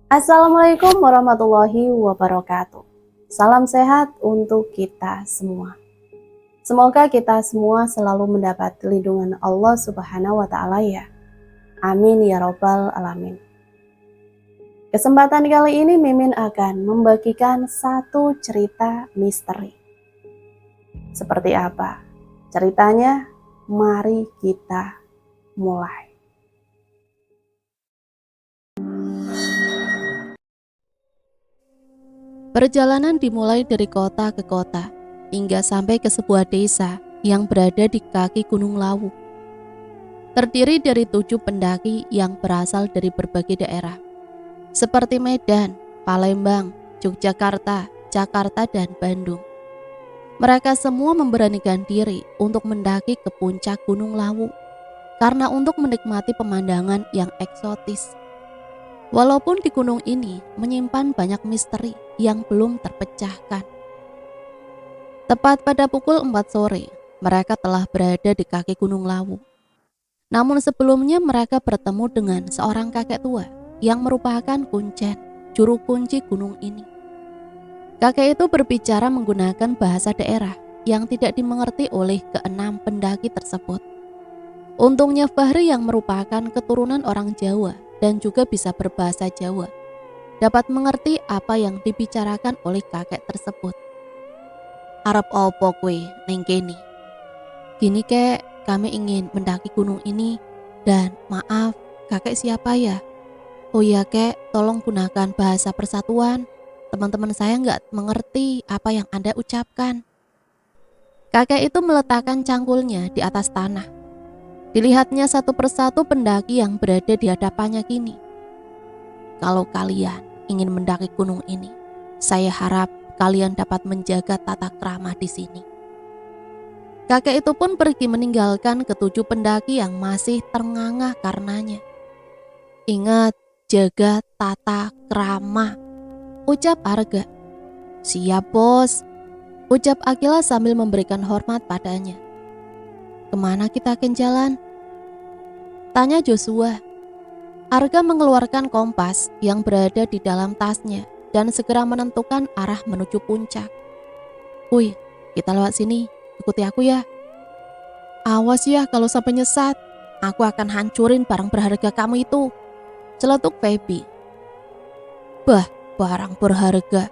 Assalamualaikum warahmatullahi wabarakatuh. Salam sehat untuk kita semua. Semoga kita semua selalu mendapat lindungan Allah Subhanahu wa Ta'ala, ya. Amin ya Robbal 'Alamin. Kesempatan kali ini Mimin akan membagikan satu cerita misteri. Seperti apa ceritanya? Mari kita mulai. Perjalanan dimulai dari kota ke kota, hingga sampai ke sebuah desa yang berada di kaki Gunung Lawu. Terdiri dari 7 pendaki yang berasal dari berbagai daerah, seperti Medan, Palembang, Yogyakarta, Jakarta, dan Bandung. Mereka semua memberanikan diri untuk mendaki ke puncak Gunung Lawu, karena untuk menikmati pemandangan yang eksotis. Walaupun di gunung ini menyimpan banyak misteri yang belum terpecahkan. Tepat pada pukul 4 sore, mereka telah berada di kaki Gunung Lawu. Namun sebelumnya mereka bertemu dengan seorang kakek tua yang merupakan kuncen, juru kunci gunung ini. Kakek itu berbicara menggunakan bahasa daerah yang tidak dimengerti oleh keenam pendaki tersebut. Untungnya Fahri yang merupakan keturunan orang Jawa dan juga bisa berbahasa Jawa, dapat mengerti apa yang dibicarakan oleh kakek tersebut. Arep opo kue neng kene? Gini kek, kami ingin mendaki gunung ini dan maaf, kakek siapa ya? Oh ya kek, tolong gunakan bahasa persatuan. Teman-teman saya nggak mengerti apa yang Anda ucapkan. Kakek itu meletakkan cangkulnya di atas tanah. Dilihatnya satu persatu pendaki yang berada di hadapannya kini. Kalau kalian ingin mendaki gunung ini, saya harap kalian dapat menjaga tata krama di sini. Kakek itu pun pergi meninggalkan ketujuh pendaki yang masih terngangah karenanya. Ingat, jaga tata krama, ucap Arga. Siap bos, ucap Akila sambil memberikan hormat padanya. Kemana kita akan jalan? Tanya Joshua. Arga mengeluarkan kompas yang berada di dalam tasnya dan segera menentukan arah menuju puncak. Wih, kita lewat sini, ikuti aku ya. Awas ya kalau sampai nyesat, aku akan hancurin barang berharga kamu itu, celetuk Feby. Bah, barang berharga,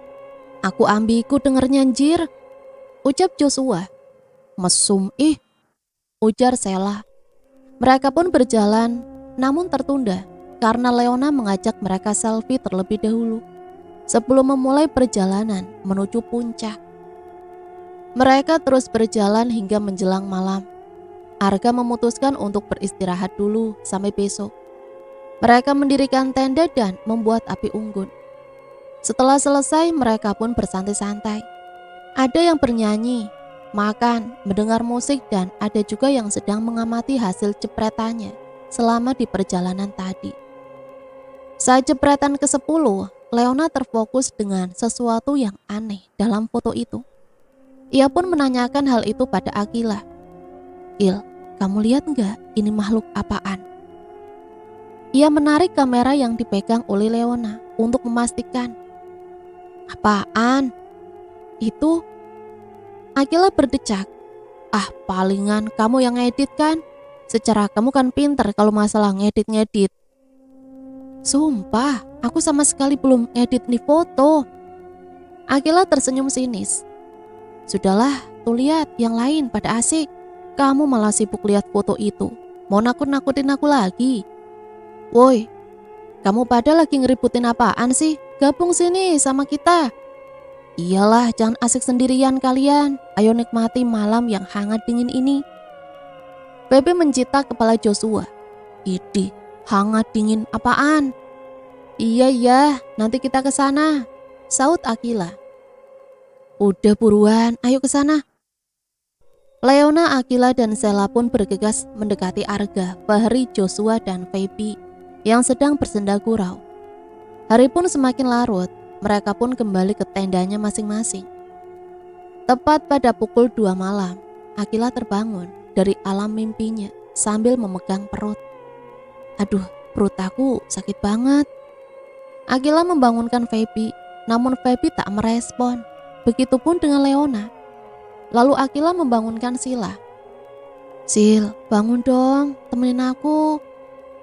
aku ambiku dengernya anjir, ucap Joshua. Mesum ujar Sela. Mereka pun berjalan, namun tertunda karena Leona mengajak mereka selfie terlebih dahulu sebelum memulai perjalanan menuju puncak. Mereka terus berjalan hingga menjelang malam. Arga memutuskan untuk beristirahat dulu sampai besok. Mereka mendirikan tenda dan membuat api unggun. Setelah selesai, mereka pun bersantai-santai. Ada yang bernyanyi, makan, mendengar musik, dan ada juga yang sedang mengamati hasil jepretannya selama di perjalanan tadi. Saat jepretan ke-10, Leona terfokus dengan sesuatu yang aneh dalam foto itu. Ia pun menanyakan hal itu pada Akila. Il, kamu lihat nggak ini makhluk apaan? Ia menarik kamera yang dipegang oleh Leona untuk memastikan. Apaan? Itu? Akila berdecak. Ah, palingan kamu yang ngedit kan? Secara kamu kan pinter kalau masalah ngedit-ngedit. Sumpah, aku sama sekali belum edit nih foto. Akila tersenyum sinis. Sudahlah, tuh lihat yang lain pada asik. Kamu malah sibuk lihat foto itu. Mau nakut-nakutin aku lagi? Woi, kamu pada lagi ngeributin apaan sih? Gabung sini sama kita. Iyalah, jangan asik sendirian kalian. Ayo nikmati malam yang hangat dingin ini. Bebe mencita kepala Joshua. Idih, hangat dingin apaan? Iya, nanti kita ke sana, saut Akila. Udah buruan, ayo ke sana. Leona, Akila, dan Sela pun bergegas mendekati Arga, Fahri, Joshua, dan Feby yang sedang bersenda gurau. Hari pun semakin larut, mereka pun kembali ke tendanya masing-masing. Tepat pada pukul 2 malam, Akila terbangun dari alam mimpinya sambil memegang perut. Aduh, perut aku sakit banget. Akila membangunkan Feby, namun Feby tak merespon. Begitupun dengan Leona. Lalu Akila membangunkan Sila. Sil, bangun dong, temenin aku.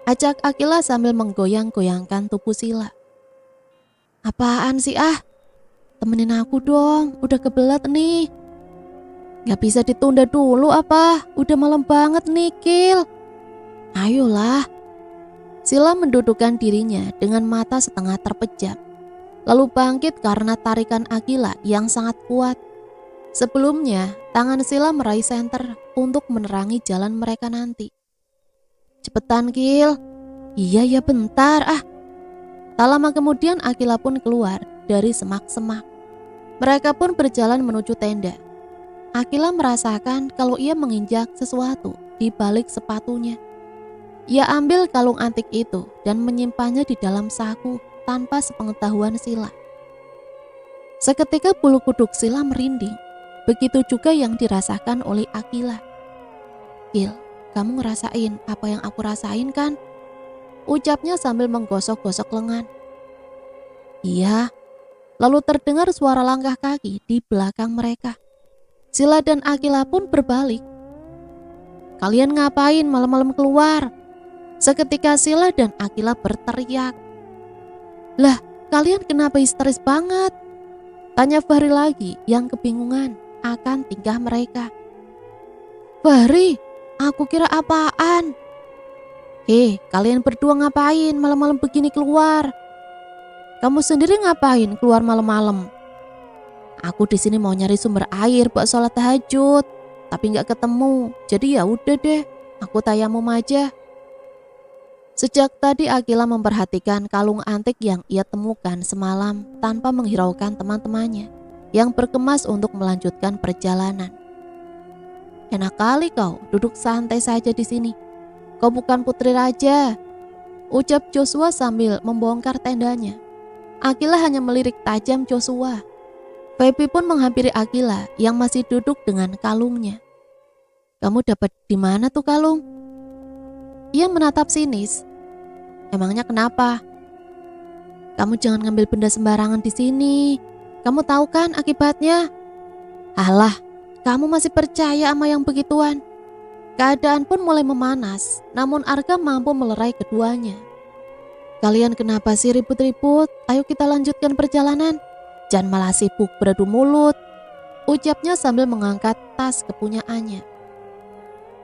Ajak Akila sambil menggoyang-goyangkan tubuh Sila. Apaan sih temenin aku dong, udah kebelet nih. Gak bisa ditunda dulu apa? Udah malam banget nih, Kil. Ayolah. Sila mendudukkan dirinya dengan mata setengah terpejam. Lalu bangkit karena tarikan Akila yang sangat kuat. Sebelumnya, tangan Sila meraih senter untuk menerangi jalan mereka nanti. Cepetan, Kil. Iya ya bentar Tak lama kemudian Akila pun keluar dari semak-semak. Mereka pun berjalan menuju tenda. Akila merasakan kalau ia menginjak sesuatu di balik sepatunya. Ia ambil kalung antik itu dan menyimpannya di dalam saku tanpa sepengetahuan Sila. Seketika bulu kuduk Sila merinding. Begitu juga yang dirasakan oleh Akila. Kil, kamu ngerasain apa yang aku rasain kan? Ucapnya sambil menggosok-gosok lengan. Iya. Lalu terdengar suara langkah kaki di belakang mereka. Sila dan Akila pun berbalik. Kalian ngapain malam-malam keluar? Seketika Sila dan Akila berteriak. Lah, kalian kenapa histeris banget? Tanya Fahri lagi yang kebingungan akan tingkah mereka. Fahri, aku kira apaan? Kalian berdua ngapain malam-malam begini keluar? Kamu sendiri ngapain keluar malam-malam? Aku di sini mau nyari sumber air buat sholat tahajud, tapi nggak ketemu. Jadi ya udah deh, aku tayamum aja. Sejak tadi Akila memperhatikan kalung antik yang ia temukan semalam tanpa menghiraukan teman-temannya yang berkemas untuk melanjutkan perjalanan. Enak kali kau duduk santai saja di sini. Kau bukan putri raja, ucap Joshua sambil membongkar tendanya. Akila hanya melirik tajam Joshua. Feby pun menghampiri Akila yang masih duduk dengan kalungnya. Kamu dapat di mana tuh kalung? Ia menatap sinis. Emangnya kenapa? Kamu jangan ngambil benda sembarangan di sini. Kamu tahu kan akibatnya? Alah, kamu masih percaya sama yang begituan? Keadaan pun mulai memanas, namun Arga mampu melerai keduanya. Kalian kenapa sih ribut-ribut? Ayo kita lanjutkan perjalanan. Jangan malah sibuk beradu mulut, ucapnya sambil mengangkat tas kepunyaannya.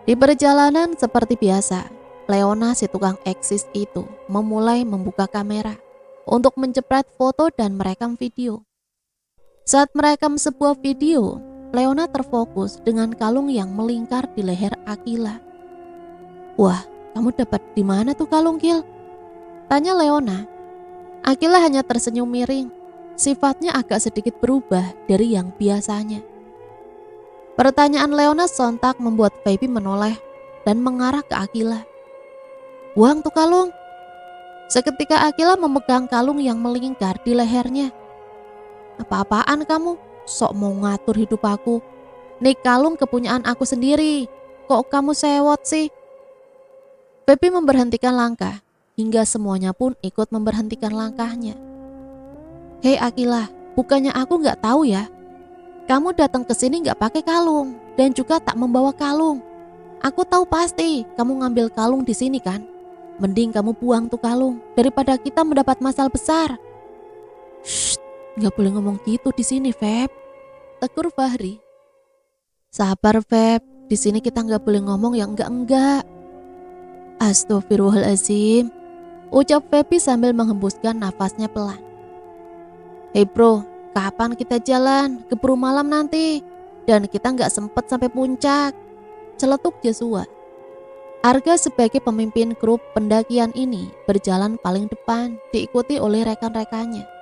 Di perjalanan seperti biasa, Leona si tukang eksis itu memulai membuka kamera untuk menjepret foto dan merekam video. Saat merekam sebuah video, Leona terfokus dengan kalung yang melingkar di leher Akila. Wah, kamu dapat di mana tuh kalung, Kil? Tanya Leona. Akila hanya tersenyum miring. Sifatnya agak sedikit berubah dari yang biasanya. Pertanyaan Leona sontak membuat Feby menoleh dan mengarah ke Akila. Buang tuh kalung. Seketika Akila memegang kalung yang melingkar di lehernya. Apa-apaan kamu? Sok mau ngatur hidup aku. Nih kalung kepunyaan aku sendiri. Kok kamu sewot sih? Feby memberhentikan langkah, hingga semuanya pun ikut memberhentikan langkahnya. Hei Akila, bukannya aku gak tahu ya? Kamu datang ke sini gak pakai kalung dan juga tak membawa kalung. Aku tahu pasti kamu ngambil kalung di sini kan? Mending kamu buang tuh kalung daripada kita mendapat masalah besar. Shh. Gak boleh ngomong gitu di sini, Feb. Tegur Fahri. Sabar, Feb. Di sini kita gak boleh ngomong yang enggak-enggak. Astagfirullahaladzim. Ucap Feby sambil menghembuskan nafasnya pelan. Hei bro, kapan kita jalan? Keburu malam nanti. Dan kita gak sempet sampai puncak. Celetuk Joshua. Arga sebagai pemimpin grup pendakian ini berjalan paling depan, diikuti oleh rekan-rekannya.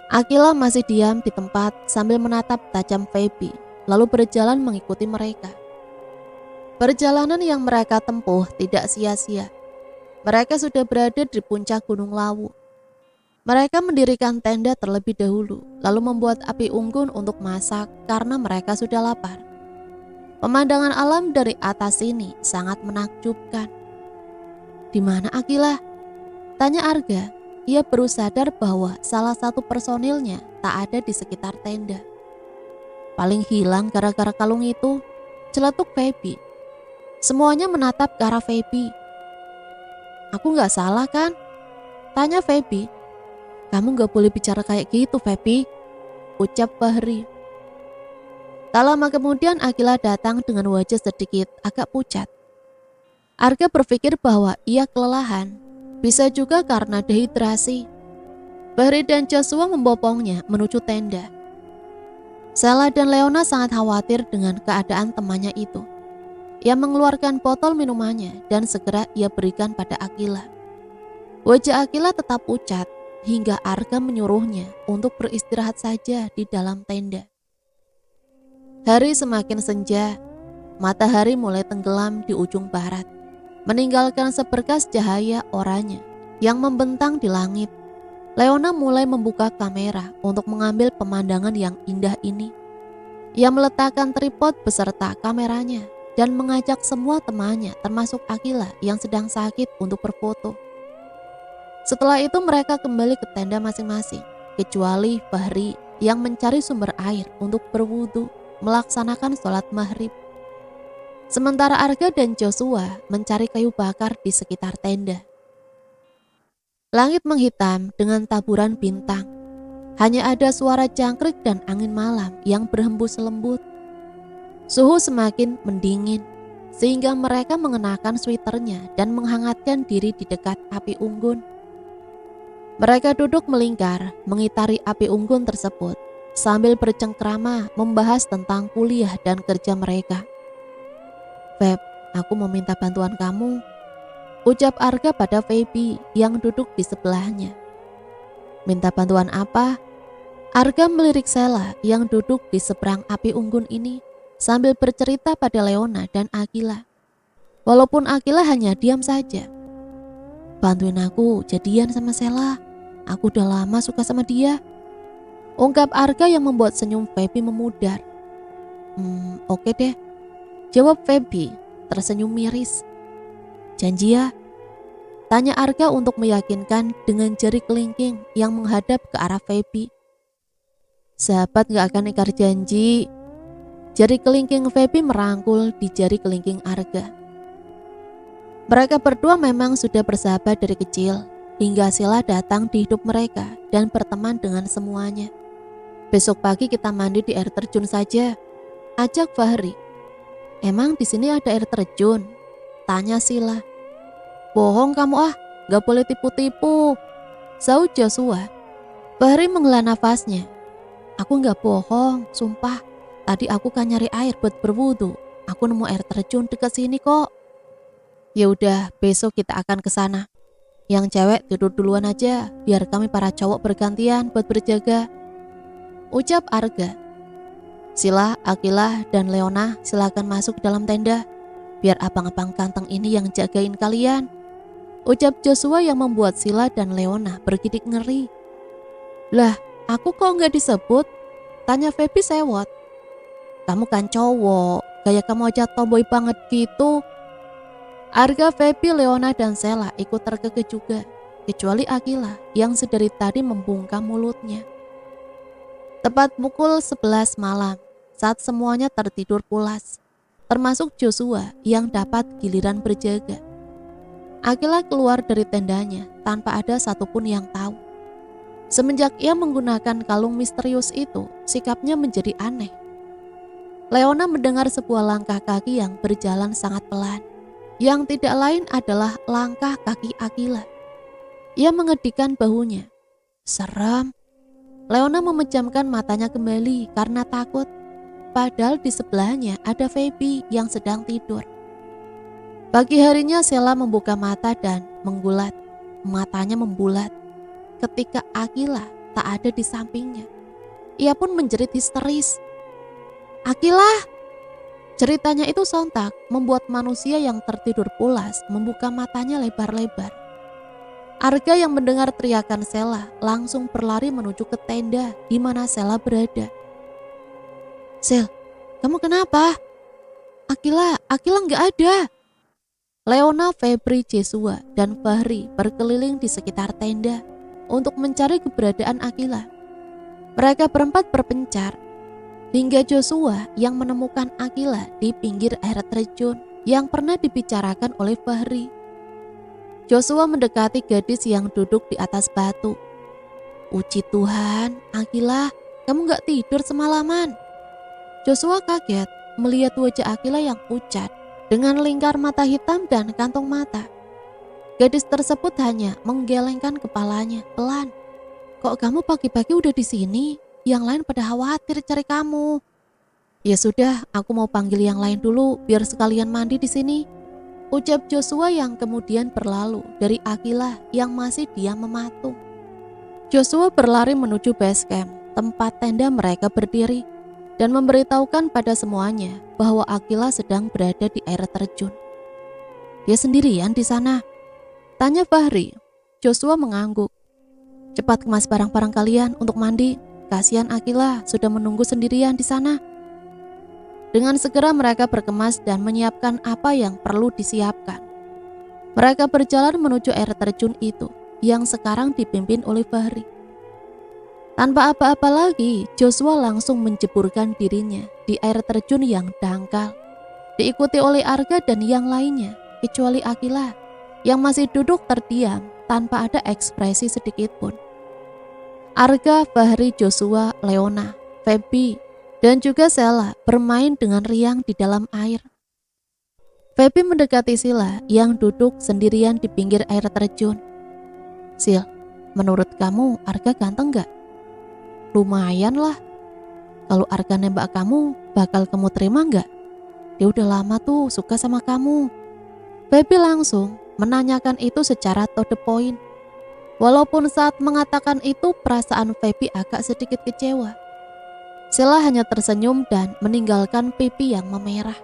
Akila masih diam di tempat sambil menatap tajam Feby, lalu berjalan mengikuti mereka. Perjalanan yang mereka tempuh tidak sia-sia. Mereka sudah berada di puncak Gunung Lawu. Mereka mendirikan tenda terlebih dahulu, lalu membuat api unggun untuk masak karena mereka sudah lapar. Pemandangan alam dari atas ini sangat menakjubkan. Di mana Akila? Tanya Arga ia baru sadar bahwa salah satu personilnya tak ada di sekitar tenda. Paling hilang gara-gara kalung itu, celetuk Feby. Semuanya menatap ke arah Feby. Aku gak salah kan? Tanya Feby. Kamu gak boleh bicara kayak gitu, Feby, ucap Fahri. Tak lama kemudian Akila datang dengan wajah sedikit agak pucat. Arga berpikir bahwa ia kelelahan, bisa juga karena dehidrasi. Fahri dan Joshua membopongnya menuju tenda. Sela dan Leona sangat khawatir dengan keadaan temannya itu. Ia mengeluarkan botol minumannya dan segera ia berikan pada Akila. Wajah Akila tetap pucat hingga Arga menyuruhnya untuk beristirahat saja di dalam tenda. Hari semakin senja, matahari mulai tenggelam di ujung barat, meninggalkan seberkas cahaya oranye yang membentang di langit. Leona mulai membuka kamera untuk mengambil pemandangan yang indah ini. Ia meletakkan tripod beserta kameranya dan mengajak semua temannya termasuk Akila yang sedang sakit untuk berfoto. Setelah itu mereka kembali ke tenda masing-masing, kecuali Fahri yang mencari sumber air untuk berwudu melaksanakan sholat maghrib. Sementara Arga dan Joshua mencari kayu bakar di sekitar tenda. Langit menghitam dengan taburan bintang. Hanya ada suara jangkrik dan angin malam yang berhembus lembut. Suhu semakin mendingin, sehingga mereka mengenakan sweaternya dan menghangatkan diri di dekat api unggun. Mereka duduk melingkar, mengitari api unggun tersebut, sambil bercengkrama membahas tentang kuliah dan kerja mereka. Feb, aku meminta bantuan kamu, ucap Arga pada Feby yang duduk di sebelahnya. Minta bantuan apa? Arga melirik Sela yang duduk di seberang api unggun ini sambil bercerita pada Leona dan Akila. Walaupun Akila hanya diam saja. Bantuin aku jadian sama Sela. Aku udah lama suka sama dia, ungkap Arga yang membuat senyum Feby memudar. Oke deh, jawab Feby tersenyum miris. Janji ya? Tanya Arga untuk meyakinkan dengan jari kelingking yang menghadap ke arah Feby. Sahabat gak akan ingkar janji. Jari kelingking Feby merangkul di jari kelingking Arga. Mereka berdua memang sudah bersahabat dari kecil, hingga Sela datang di hidup mereka dan berteman dengan semuanya. Besok pagi kita mandi di air terjun saja, ajak Fahri. Emang di sini ada air terjun? Tanya Sila. Bohong kamu ah, gak boleh tipu-tipu, sahut Joshua. Fahri menghela nafasnya. Aku gak bohong, sumpah. Tadi aku kan nyari air buat berwudu. Aku nemu air terjun dekat sini kok. Ya udah, besok kita akan ke sana. Yang cewek tidur duluan aja, biar kami para cowok bergantian buat berjaga, ucap Arga. Sila, Akila, dan Leona silakan masuk ke dalam tenda. Biar abang-abang ganteng ini yang jagain kalian, ucap Joshua yang membuat Sila dan Leona bergidik ngeri. Lah, aku kok nggak disebut? Tanya Feby sewot. Kamu kan cowok, gaya kamu aja tomboy banget gitu. Arga, Feby, Leona, dan Sela ikut terkekeh juga, kecuali Akila yang sedari tadi membungkam mulutnya. Tepat pukul 11 malam, saat semuanya tertidur pulas, termasuk Joshua yang dapat giliran berjaga. Akila keluar dari tendanya tanpa ada satupun yang tahu. Semenjak ia menggunakan kalung misterius itu, sikapnya menjadi aneh. Leona mendengar sebuah langkah kaki yang berjalan sangat pelan. Yang tidak lain adalah langkah kaki Akila. Ia mengedikkan bahunya. Seram. Leona memejamkan matanya kembali karena takut. Padahal di sebelahnya ada Feby yang sedang tidur. Pagi harinya Sela membuka mata dan menggulat. Matanya membulat ketika Akila tak ada di sampingnya. Ia pun menjerit histeris. Akila! Ceritanya itu sontak membuat manusia yang tertidur pulas membuka matanya lebar-lebar. Arga yang mendengar teriakan Sela langsung berlari menuju ke tenda di mana Sela berada. Sel, kamu kenapa? Akila nggak ada. Leona, Febri, Joshua, dan Fahri berkeliling di sekitar tenda. untuk mencari keberadaan Akila. Mereka berempat berpencar hingga Joshua yang menemukan Akila di pinggir air terjun yang pernah dibicarakan oleh Fahri. Joshua mendekati gadis yang duduk di atas batu. Puji Tuhan, Akila, kamu gak tidur semalaman. Joshua kaget melihat wajah Akila yang pucat dengan lingkar mata hitam dan kantong mata. Gadis tersebut hanya menggelengkan kepalanya pelan. Kok kamu pagi-pagi udah di sini? Yang lain pada khawatir cari kamu. Ya sudah, aku mau panggil yang lain dulu biar sekalian mandi di sini. Ucap Joshua yang kemudian berlalu dari Akila yang masih diam mematung. Joshua berlari menuju base camp, tempat tenda mereka berdiri, dan memberitahukan pada semuanya bahwa Akila sedang berada di air terjun. Dia sendirian di sana? Tanya Fahri. Joshua mengangguk. Cepat kemas barang-barang kalian untuk mandi. Kasihan Akila sudah menunggu sendirian di sana. Dengan segera mereka berkemas dan menyiapkan apa yang perlu disiapkan. Mereka berjalan menuju air terjun itu yang sekarang dipimpin oleh Fahri. Tanpa apa-apa lagi, Joshua langsung menjeburkan dirinya di air terjun yang dangkal. Diikuti oleh Arga dan yang lainnya, kecuali Akila yang masih duduk terdiam tanpa ada ekspresi sedikit pun. Arga, Fahri, Joshua, Leona, Feby, dan juga Sela bermain dengan riang di dalam air. Feby mendekati Sila yang duduk sendirian di pinggir air terjun. Sil, menurut kamu Arga ganteng gak? Lumayan lah. Kalau Arga nembak kamu, bakal kamu terima gak? Dia udah lama tuh suka sama kamu. Feby langsung menanyakan itu secara to the point. Walaupun saat mengatakan itu perasaan Feby agak sedikit kecewa. Sila hanya tersenyum dan meninggalkan pipi yang memerah.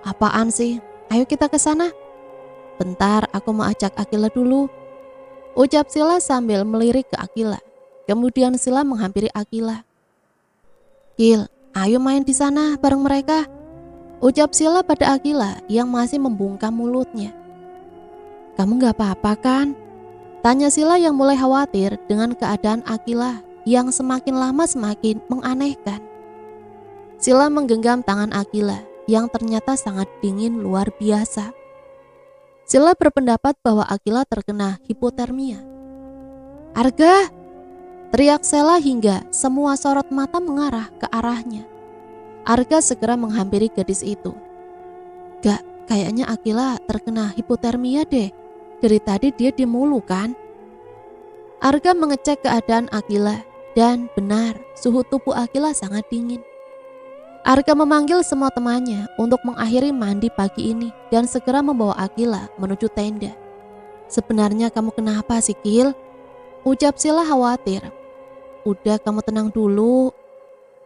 Apaan sih? Ayo kita ke sana. Bentar, aku mau ajak Akila dulu. Ucap Sila sambil melirik ke Akila. Kemudian Sila menghampiri Akila. Kil, ayo main di sana bareng mereka. Ucap Sila pada Akila yang masih membungkam mulutnya. Kamu gak apa-apa kan? Tanya Sila yang mulai khawatir dengan keadaan Akila yang semakin lama semakin menganehkan. Sila menggenggam tangan Akila yang ternyata sangat dingin luar biasa. Sila berpendapat bahwa Akila terkena hipotermia. Arga! Teriak Sela hingga semua sorot mata mengarah ke arahnya. Arga segera menghampiri gadis itu. Gak, kayaknya Akila terkena hipotermia deh. Dari tadi dia diem mulu kan? Arga mengecek keadaan Akila dan benar suhu tubuh Akila sangat dingin. Arga memanggil semua temannya untuk mengakhiri mandi pagi ini dan segera membawa Akila menuju tenda. Sebenarnya kamu kenapa sih Kil? Ucap Sila khawatir. Udah kamu tenang dulu.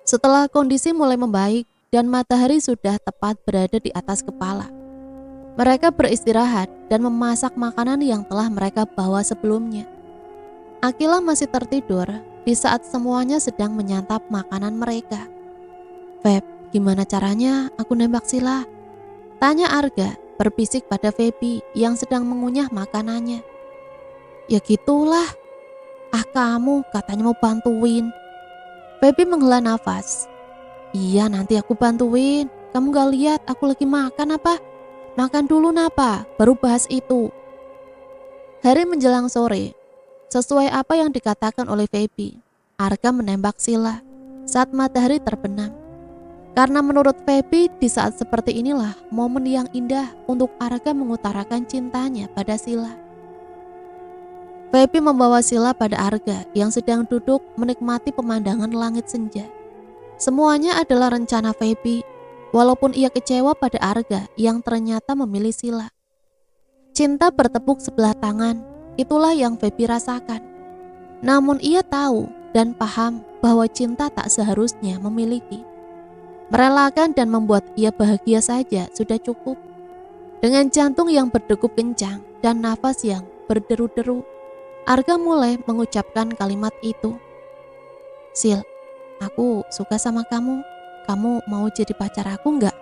Setelah kondisi mulai membaik dan matahari sudah tepat berada di atas kepala, mereka beristirahat dan memasak makanan yang telah mereka bawa sebelumnya. Akila masih tertidur di saat semuanya sedang menyantap makanan mereka. Feb, gimana caranya aku nembak Sila? Tanya Arga berbisik pada Feby yang sedang mengunyah makanannya. Ya gitulah. Ah kamu katanya mau bantuin. Feby menghela nafas. Iya nanti aku bantuin. Kamu gak lihat aku lagi makan apa? Makan dulu napa, baru bahas itu. Hari menjelang sore, sesuai apa yang dikatakan oleh Feby, Arga menembak Sila saat matahari terbenam. Karena menurut Feby di saat seperti inilah momen yang indah untuk Arga mengutarakan cintanya pada Sila. Feby membawa Sila pada Arga yang sedang duduk menikmati pemandangan langit senja. Semuanya adalah rencana Feby. Walaupun ia kecewa pada Arga yang ternyata memilih Sila. Cinta bertepuk sebelah tangan, itulah yang Feby rasakan. Namun ia tahu dan paham bahwa cinta tak seharusnya memiliki. Merelakan dan membuat ia bahagia saja sudah cukup. Dengan jantung yang berdegup kencang dan nafas yang berderu-deru, Arga mulai mengucapkan kalimat itu. Sil, aku suka sama kamu. Kamu mau jadi pacar aku enggak?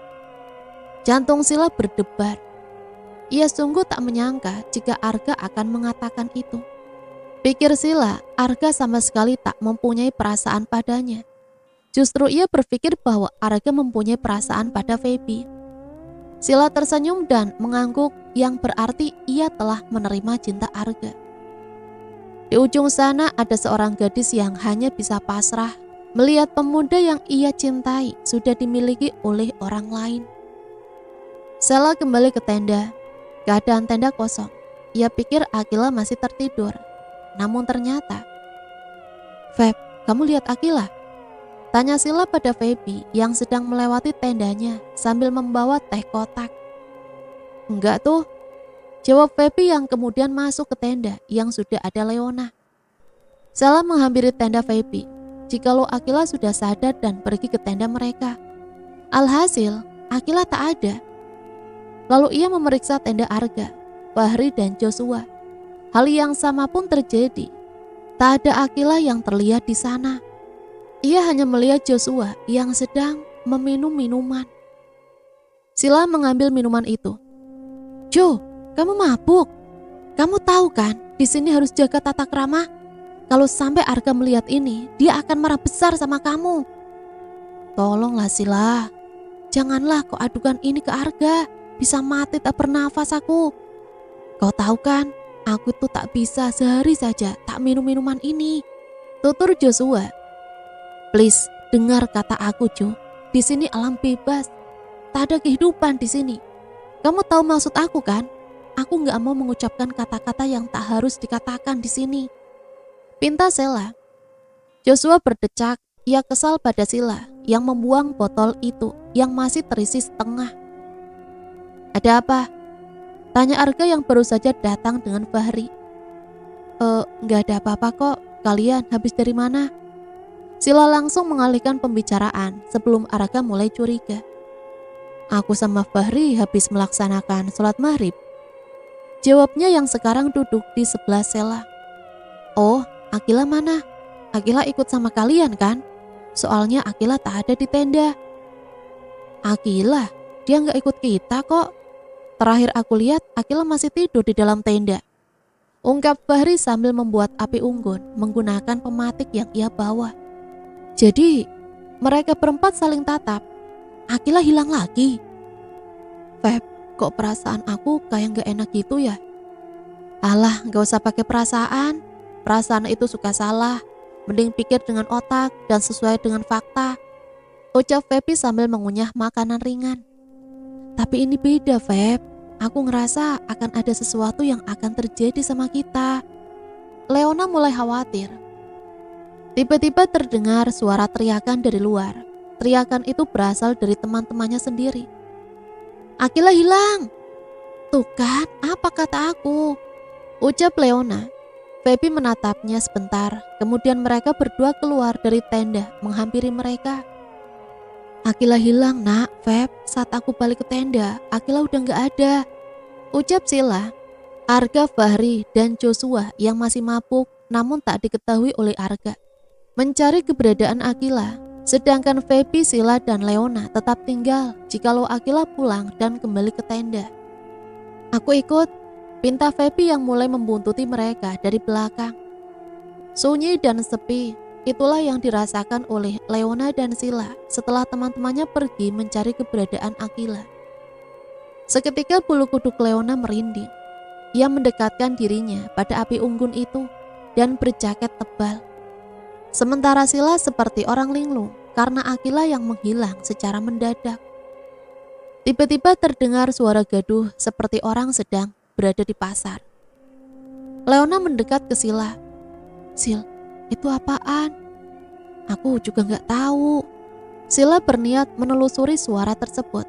Jantung Sila berdebar. Ia sungguh tak menyangka jika Arga akan mengatakan itu. Pikir Sila, Arga sama sekali tak mempunyai perasaan padanya. Justru ia berpikir bahwa Arga mempunyai perasaan pada Feby. Sila tersenyum dan mengangguk yang berarti ia telah menerima cinta Arga. Di ujung sana ada seorang gadis yang hanya bisa pasrah melihat pemuda yang ia cintai sudah dimiliki oleh orang lain. Sela kembali ke tenda. Keadaan tenda kosong. Ia pikir Akila masih tertidur. Namun ternyata, "Feb, kamu lihat Akila?" Tanya Sila pada Feby yang sedang melewati tendanya sambil membawa teh kotak. "Enggak tuh," jawab Feby yang kemudian masuk ke tenda yang sudah ada Leona. Sela menghampiri tenda Feby jikalau Akila sudah sadar dan pergi ke tenda mereka. Alhasil, Akila tak ada. Lalu ia memeriksa tenda Arga, Fahri dan Joshua. Hal yang sama pun terjadi. Tak ada Akila yang terlihat di sana. Ia hanya melihat Joshua yang sedang meminum minuman. Sila mengambil minuman itu. "Jo, kamu mabuk. Kamu tahu kan, di sini harus jaga tata krama. Kalau sampai Arga melihat ini, dia akan marah besar sama kamu." "Tolonglah Sila, janganlah kau adukan ini ke Arga. Bisa mati tak bernafas aku. Kau tahu kan, aku tuh tak bisa sehari saja tak minum minuman ini," tutur Joshua. "Please, dengar kata aku Jo. Di sini alam bebas. Tak ada kehidupan di sini. Kamu tahu maksud aku kan? Aku nggak mau mengucapkan kata-kata yang tak harus dikatakan di sini," pinta Sela. Joshua berdecak. Ia kesal pada Sila yang membuang botol itu yang masih terisi setengah. "Ada apa?" tanya Arga yang baru saja datang dengan Fahri. Nggak ada apa-apa kok. Kalian habis dari mana?" Sila langsung mengalihkan pembicaraan sebelum Arga mulai curiga. "Aku sama Fahri habis melaksanakan sholat maghrib," jawabnya yang sekarang duduk di sebelah Sela. "Oh, Akila mana? Akila ikut sama kalian kan? Soalnya Akila tak ada di tenda." "Akila? Dia nggak ikut kita kok. Terakhir aku lihat Akila masih tidur di dalam tenda," ungkap Fahri sambil membuat api unggun menggunakan pematik yang ia bawa. Jadi mereka berempat saling tatap. Akila hilang lagi. "Feb, kok perasaan aku kayak gak enak gitu ya?" "Alah, gak usah pakai perasaan. Perasaan itu suka salah. Mending pikir dengan otak dan sesuai dengan fakta," ucap Feby sambil mengunyah makanan ringan. "Tapi ini beda Feb. Aku ngerasa akan ada sesuatu yang akan terjadi sama kita." Leona mulai khawatir. Tiba-tiba terdengar suara teriakan dari luar. Teriakan itu berasal dari teman-temannya sendiri. "Akila hilang." "Tuh kan, apa kata aku?" ucap Leona. Feby menatapnya sebentar, kemudian mereka berdua keluar dari tenda menghampiri mereka. "Akila hilang nak, Feb. Saat aku balik ke tenda, Akila udah gak ada," ucap Sila. Arga, Fahri, dan Joshua yang masih mabuk namun tak diketahui oleh Arga mencari keberadaan Akila, sedangkan Feby, Sila, dan Leona tetap tinggal jikalau Akila pulang dan kembali ke tenda. "Aku ikut," pinta Feby yang mulai membuntuti mereka dari belakang. Sunyi dan sepi. Itulah yang dirasakan oleh Leona dan Sila setelah teman-temannya pergi mencari keberadaan Akila. Seketika bulu kuduk Leona merinding. Ia mendekatkan dirinya pada api unggun itu dan berjaket tebal. Sementara Sila seperti orang linglung karena Akila yang menghilang secara mendadak. Tiba-tiba terdengar suara gaduh seperti orang sedang berada di pasar. Leona mendekat ke Sila. "Sil, itu apaan?" "Aku juga gak tahu." Sila berniat menelusuri suara tersebut.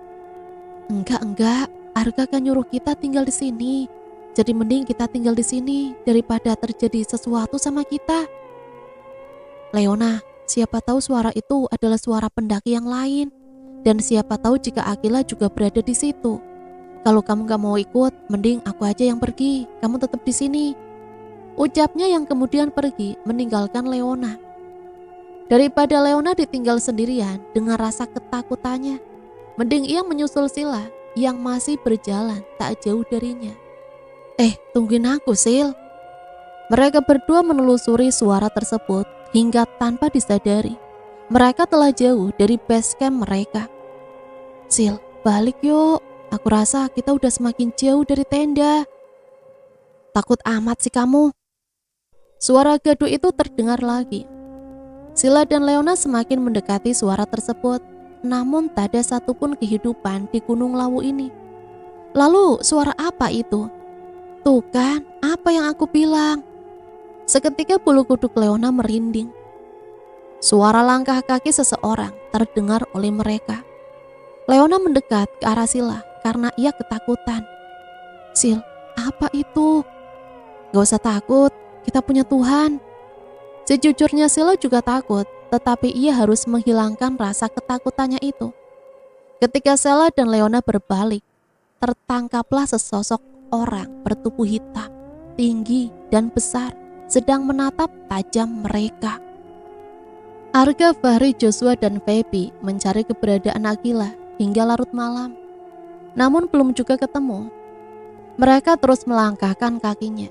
Enggak, Arga kan nyuruh kita tinggal di sini. Jadi mending kita tinggal di sini daripada terjadi sesuatu sama kita." "Leona, siapa tahu suara itu adalah suara pendaki yang lain. Dan siapa tahu jika Akila juga berada di situ. Kalau kamu gak mau ikut, mending aku aja yang pergi. Kamu tetap di sini," ucapnya yang kemudian pergi meninggalkan Leona. Daripada Leona ditinggal sendirian dengan rasa ketakutannya, mending ia menyusul Sila yang masih berjalan tak jauh darinya. Tungguin aku Sil." Mereka berdua menelusuri suara tersebut hingga tanpa disadari mereka telah jauh dari base camp mereka. Sil, balik yuk. Aku rasa kita udah semakin jauh dari tenda. Takut amat sih kamu. Suara gaduh itu terdengar lagi. Sila dan Leona semakin mendekati suara tersebut, namun tak ada satupun kehidupan di Gunung Lawu ini. Lalu suara apa itu? Tuh kan, apa yang aku bilang? Seketika bulu kuduk Leona merinding. Suara langkah kaki seseorang terdengar oleh mereka. Leona mendekat ke arah Sila karena ia ketakutan. Sil, apa itu? Gak usah takut, kita punya Tuhan. Sejujurnya Sila juga takut, tetapi ia harus menghilangkan rasa ketakutannya itu. Ketika Sela dan Leona berbalik, tertangkaplah sesosok orang bertubuh hitam, tinggi dan besar, sedang menatap tajam mereka. Arga, Fahri, Joshua, dan Feby mencari keberadaan Akila hingga larut malam. Namun belum juga ketemu. Mereka terus melangkahkan kakinya.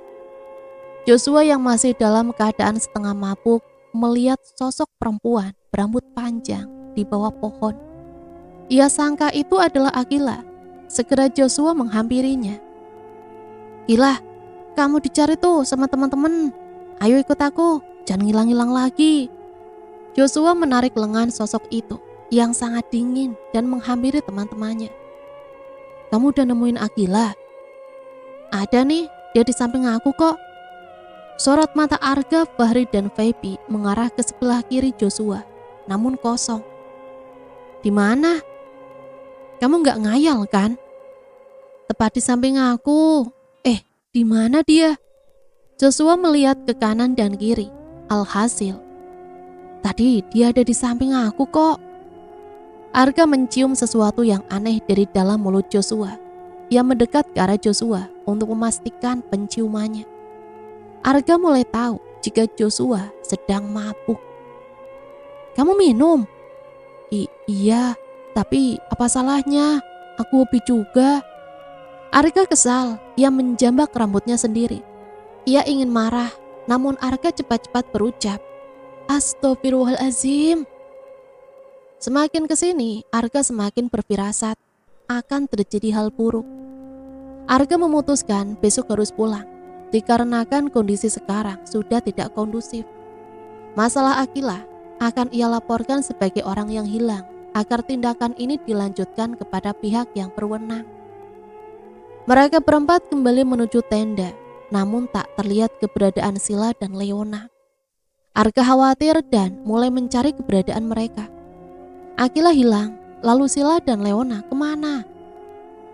Joshua yang masih dalam keadaan setengah mabuk melihat sosok perempuan berambut panjang di bawah pohon. Ia sangka itu adalah Akila. Segera Joshua menghampirinya. Gila, kamu dicari tuh sama teman-teman. Ayo ikut aku, jangan ngilang-ngilang lagi. Joshua menarik lengan sosok itu yang sangat dingin dan menghampiri teman-temannya. Kamu udah nemuin Akila? Ada nih, dia di samping aku kok. Sorot mata Arga, Fahri, dan Feby mengarah ke sebelah kiri Joshua, namun kosong. Di mana? Kamu nggak ngayal kan? Tepat di samping aku. Di mana dia? Joshua melihat ke kanan dan kiri. Alhasil, tadi dia ada di samping aku kok. Arga mencium sesuatu yang aneh dari dalam mulut Joshua. Ia mendekat ke arah Joshua untuk memastikan penciumannya. Arga mulai tahu jika Joshua sedang mabuk. Kamu minum? Iya, tapi apa salahnya? Aku hobi juga. Arga kesal, ia menjambak rambutnya sendiri. Ia ingin marah, namun Arga cepat-cepat berucap, Astagfirullahalazim. Semakin kesini, Arga semakin berfirasat akan terjadi hal buruk. Arga memutuskan besok harus pulang, dikarenakan kondisi sekarang sudah tidak kondusif. Masalah Akila akan ia laporkan sebagai orang yang hilang, agar tindakan ini dilanjutkan kepada pihak yang berwenang. Mereka berempat kembali menuju tenda, namun tak terlihat keberadaan Sila dan Leona. Arga khawatir dan mulai mencari keberadaan mereka. Akila hilang, lalu Sila dan Leona kemana?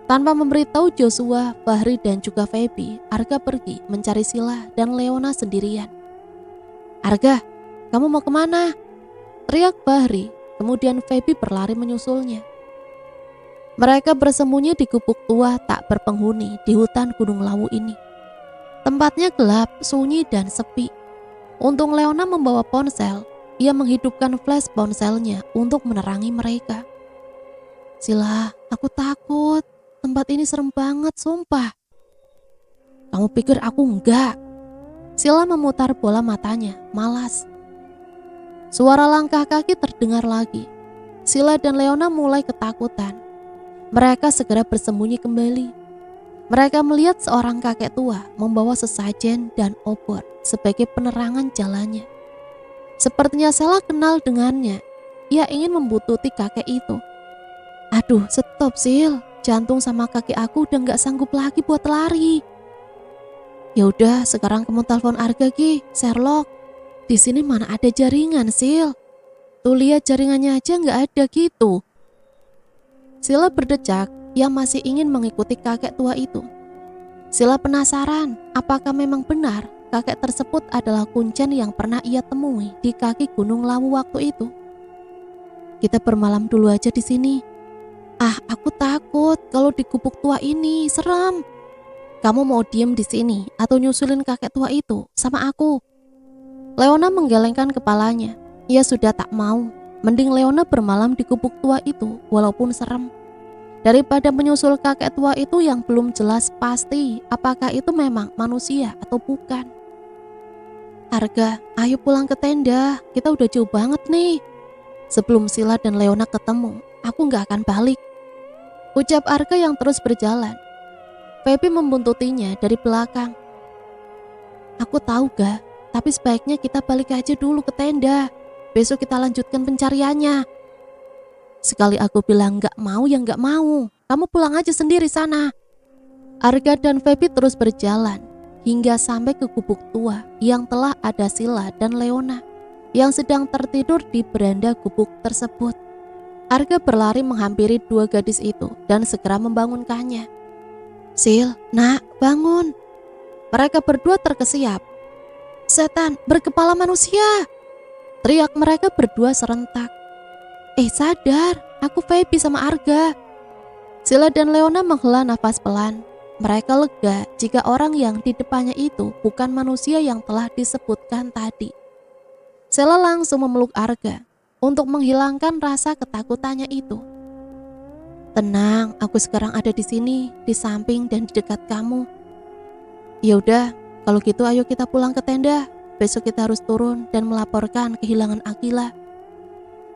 Tanpa memberitahu Joshua, Fahri, dan juga Feby, Arga pergi mencari Sila dan Leona sendirian. Arga, kamu mau kemana? Teriak Fahri, kemudian Feby berlari menyusulnya. Mereka bersembunyi di gubuk tua tak berpenghuni di hutan Gunung Lawu ini. Tempatnya gelap, sunyi, dan sepi. Untung Leona membawa ponsel, ia menghidupkan flash ponselnya untuk menerangi mereka. Sila, aku takut. Tempat ini serem banget, sumpah. Kamu pikir aku enggak? Sila memutar bola matanya, malas. Suara langkah kaki terdengar lagi. Sila dan Leona mulai ketakutan. Mereka segera bersembunyi kembali. Mereka melihat seorang kakek tua membawa sesajen dan obor sebagai penerangan jalannya. Sepertinya Sela kenal dengannya. Ia ingin membuntuti kakek itu. Aduh, stop Sil. Jantung sama kaki aku udah gak sanggup lagi buat lari. Ya udah, sekarang kamu telepon Arga Ki, Sherlock. Di sini mana ada jaringan, Sil? Tuh lihat jaringannya aja gak ada gitu. Sila berdecak, ia masih ingin mengikuti kakek tua itu. Sila penasaran, apakah memang benar kakek tersebut adalah kuncen yang pernah ia temui di kaki Gunung Lawu waktu itu. Kita bermalam dulu aja di sini. Aku takut kalau di gubuk tua ini, serem. Kamu mau diem di sini atau nyusulin kakek tua itu sama aku? Leona menggelengkan kepalanya. Ia sudah tak mau. Mending Leona bermalam di gubuk tua itu walaupun serem, daripada menyusul kakek tua itu yang belum jelas pasti apakah itu memang manusia atau bukan. Arga, ayo pulang ke tenda, kita udah jauh banget nih. Sebelum Sila dan Leona ketemu, aku gak akan balik. Ucap Arga yang terus berjalan. Feby membuntutinya dari belakang. Aku tahu Ga, tapi sebaiknya kita balik aja dulu ke tenda. Besok kita lanjutkan pencariannya. Sekali aku bilang gak mau ya gak mau. Kamu pulang aja sendiri sana. Arga dan Feby terus berjalan hingga sampai ke gubuk tua yang telah ada Sila dan Leona yang sedang tertidur di beranda gubuk tersebut. Arga berlari menghampiri dua gadis itu dan segera membangunkannya. Sil, nak, bangun. Mereka berdua terkesiap. Setan berkepala manusia, teriak mereka berdua serentak. Sadar, aku Feby sama Arga. Sila dan Leona menghela nafas pelan. Mereka lega jika orang yang di depannya itu bukan manusia yang telah disebutkan tadi. Sila langsung memeluk Arga untuk menghilangkan rasa ketakutannya itu. Tenang, aku sekarang ada di sini, di samping dan di dekat kamu. Ya udah, kalau gitu ayo kita pulang ke tenda. Besok kita harus turun dan melaporkan kehilangan Akila.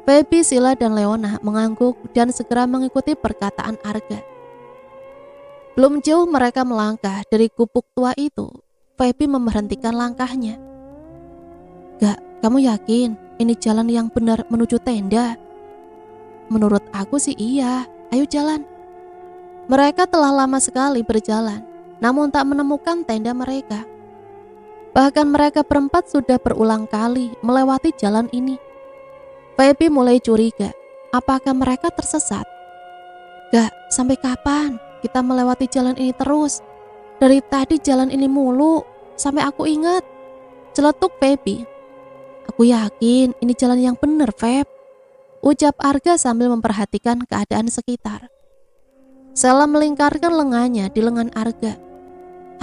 Feby, Sila dan Leona mengangguk dan segera mengikuti perkataan Arga. Belum jauh mereka melangkah dari gubuk tua itu, Feby memberhentikan langkahnya. Gak, kamu yakin ini jalan yang benar menuju tenda? Menurut aku sih iya, ayo jalan. Mereka telah lama sekali berjalan, namun tak menemukan tenda mereka. Bahkan mereka berempat sudah berulang kali melewati jalan ini. Feby mulai curiga, apakah mereka tersesat? Gak, sampai kapan kita melewati jalan ini terus? Dari tadi jalan ini mulu, sampai aku ingat. Celetuk Feby. Aku yakin ini jalan yang benar, Feb. Ucap Arga sambil memperhatikan keadaan sekitar. Sela melingkarkan lengannya di lengan Arga.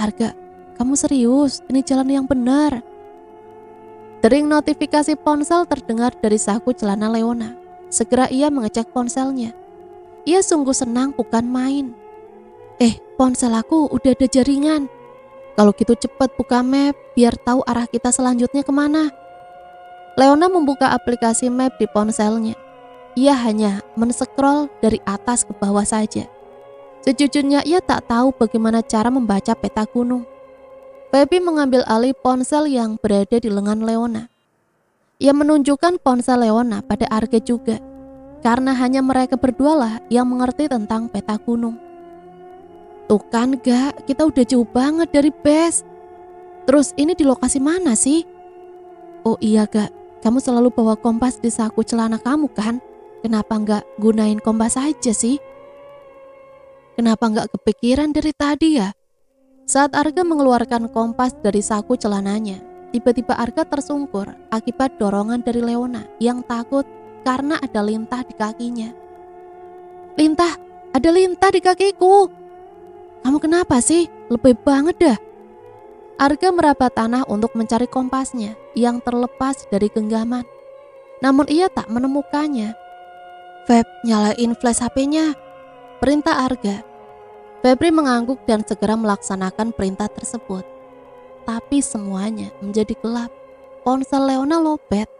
Arga, kamu serius? Ini jalan yang benar. Dering notifikasi ponsel terdengar dari saku celana Leona. Segera ia mengecek ponselnya. Ia sungguh senang bukan main. Ponsel aku udah ada jaringan. Kalau gitu cepat buka map biar tahu arah kita selanjutnya kemana. Leona membuka aplikasi map di ponselnya. Ia hanya men-scroll dari atas ke bawah saja. Sejujurnya ia tak tahu bagaimana cara membaca peta gunung. Feby mengambil alih ponsel yang berada di lengan Leona. Ia menunjukkan ponsel Leona pada Arga juga, karena hanya mereka berdualah yang mengerti tentang peta gunung. Tuh kan Gak, kita udah jauh banget dari base. Terus ini di lokasi mana sih? Oh iya Gak, kamu selalu bawa kompas di saku celana kamu kan? Kenapa gak gunain kompas aja sih? Kenapa gak kepikiran dari tadi ya? Saat Arga mengeluarkan kompas dari saku celananya, tiba-tiba Arga tersungkur akibat dorongan dari Leona yang takut karena ada lintah di kakinya. Lintah, ada lintah di kakiku. Kamu kenapa sih? Lebih banget dah. Arga meraba tanah untuk mencari kompasnya yang terlepas dari genggaman. Namun ia tak menemukannya. Feb, nyalain flash HP-nya. Perintah Arga. Febri mengangguk dan segera melaksanakan perintah tersebut. Tapi semuanya menjadi gelap. Ponsel Leona lobet.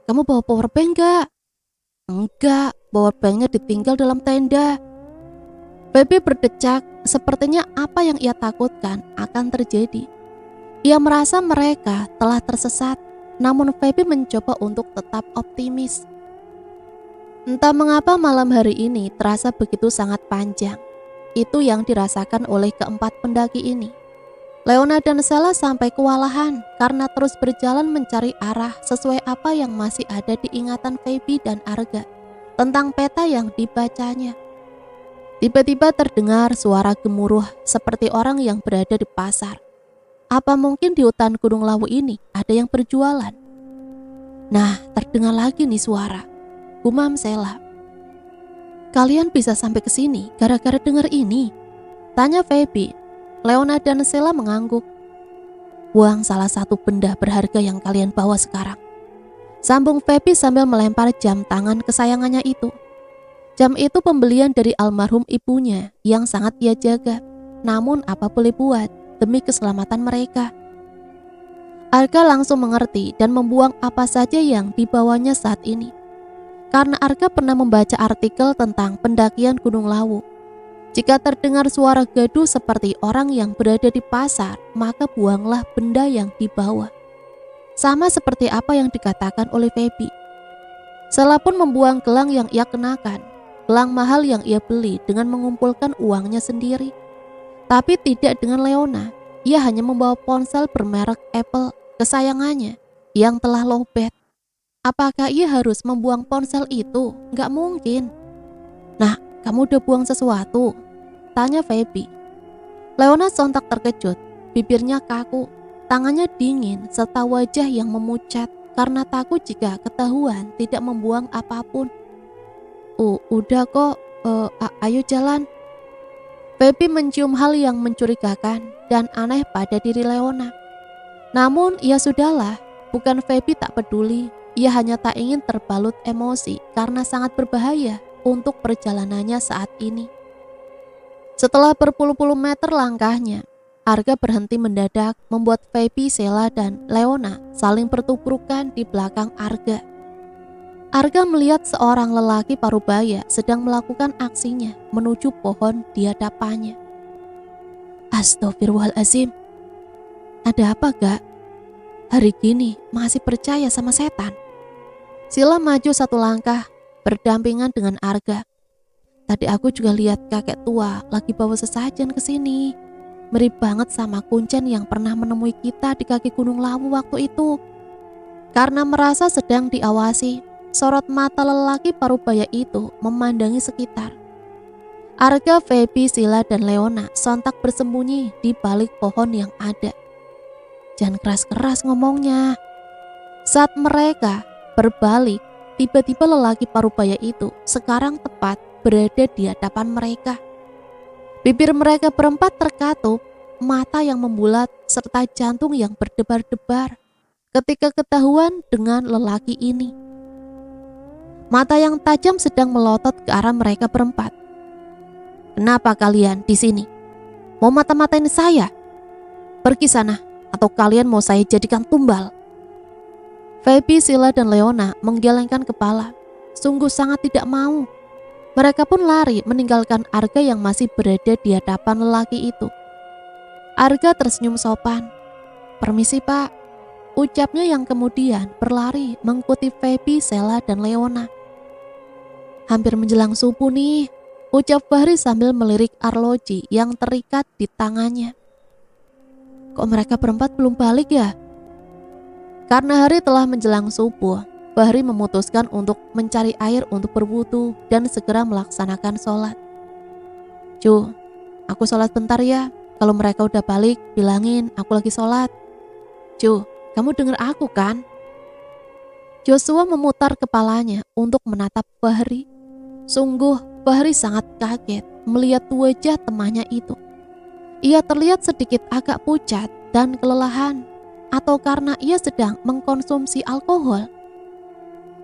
Kamu bawa powerbank gak? Enggak, powerbanknya ditinggal dalam tenda. Febri berdecak, sepertinya apa yang ia takutkan akan terjadi. Ia merasa mereka telah tersesat, namun Febri mencoba untuk tetap optimis. Entah mengapa malam hari ini terasa begitu sangat panjang. Itu yang dirasakan oleh keempat pendaki ini. Leona dan Sela sampai kewalahan karena terus berjalan mencari arah sesuai apa yang masih ada di ingatan Feby dan Arga tentang peta yang dibacanya. Tiba-tiba terdengar suara gemuruh seperti orang yang berada di pasar. Apa mungkin di hutan Gunung Lawu ini ada yang berjualan? Nah, terdengar lagi nih suara. Gumam Sela. Kalian bisa sampai ke sini gara-gara dengar ini? Tanya Feby. Leona dan Sela mengangguk. Buang salah satu benda berharga yang kalian bawa sekarang. Sambung Feby sambil melempar jam tangan kesayangannya itu. Jam itu pembelian dari almarhum ibunya yang sangat ia jaga. Namun apa boleh buat demi keselamatan mereka. Arga langsung mengerti dan membuang apa saja yang dibawanya saat ini. Karena Arga pernah membaca artikel tentang pendakian Gunung Lawu. Jika terdengar suara gaduh seperti orang yang berada di pasar, maka buanglah benda yang dibawa. Sama seperti apa yang dikatakan oleh Feby. Sela pun membuang gelang yang ia kenakan, gelang mahal yang ia beli dengan mengumpulkan uangnya sendiri. Tapi tidak dengan Leona, ia hanya membawa ponsel bermerek Apple kesayangannya yang telah lowbat. Apakah ia harus membuang ponsel itu? Nggak mungkin. Nah, kamu udah buang sesuatu? Tanya Feby. Leona sontak terkejut, bibirnya kaku, tangannya dingin serta wajah yang memucat karena takut jika ketahuan tidak membuang apapun. Udah kok, ayo jalan. Feby mencium hal yang mencurigakan dan aneh pada diri Leona. Namun ya sudahlah, bukan Feby tak peduli, ia hanya tak ingin terbalut emosi karena sangat berbahaya untuk perjalanannya saat ini. Setelah berpuluh-puluh meter langkahnya, Arga berhenti mendadak membuat Feby, Sela, dan Leona saling bertubrukan di belakang Arga. Arga melihat seorang lelaki parubaya sedang melakukan aksinya menuju pohon di hadapannya. Astagfirullahaladzim. Ada apa gak? Hari gini masih percaya sama setan? Sila maju satu langkah berdampingan dengan Arga. Tadi aku juga lihat kakek tua lagi bawa sesajen ke sini. Mirip banget sama kuncen yang pernah menemui kita di kaki Gunung Lawu waktu itu. Karena merasa sedang diawasi, sorot mata lelaki parubaya itu memandangi sekitar. Arga, Feby, Sila, dan Leona sontak bersembunyi di balik pohon yang ada. Jangan keras-keras ngomongnya. Saat mereka berbalik, tiba-tiba lelaki parubaya itu sekarang tepat berada di hadapan mereka. Bibir mereka berempat terkatup, mata yang membulat, serta jantung yang berdebar-debar ketika ketahuan dengan lelaki ini. Mata yang tajam sedang melotot ke arah mereka berempat. Kenapa kalian di sini? Mau mata-matain saya? Pergi sana, atau kalian mau saya jadikan tumbal? Feby, Sila, dan Leona menggelengkan kepala, sungguh sangat tidak mau. Mereka pun lari meninggalkan Arga yang masih berada di hadapan lelaki itu. Arga tersenyum sopan. Permisi pak, ucapnya yang kemudian berlari mengikuti Feby, Sela, dan Leona. Hampir menjelang subuh nih, ucap Fahri sambil melirik arloji yang terikat di tangannya. Kok mereka berempat belum balik ya? Karena hari telah menjelang subuh, Fahri memutuskan untuk mencari air untuk berwudu dan segera melaksanakan sholat. Cu, aku sholat bentar ya. Kalau mereka udah balik, bilangin aku lagi sholat. Cu, kamu dengar aku kan? Joshua memutar kepalanya untuk menatap Fahri. Sungguh, Fahri sangat kaget melihat wajah temannya itu. Ia terlihat sedikit agak pucat dan kelelahan, atau karena ia sedang mengkonsumsi alkohol.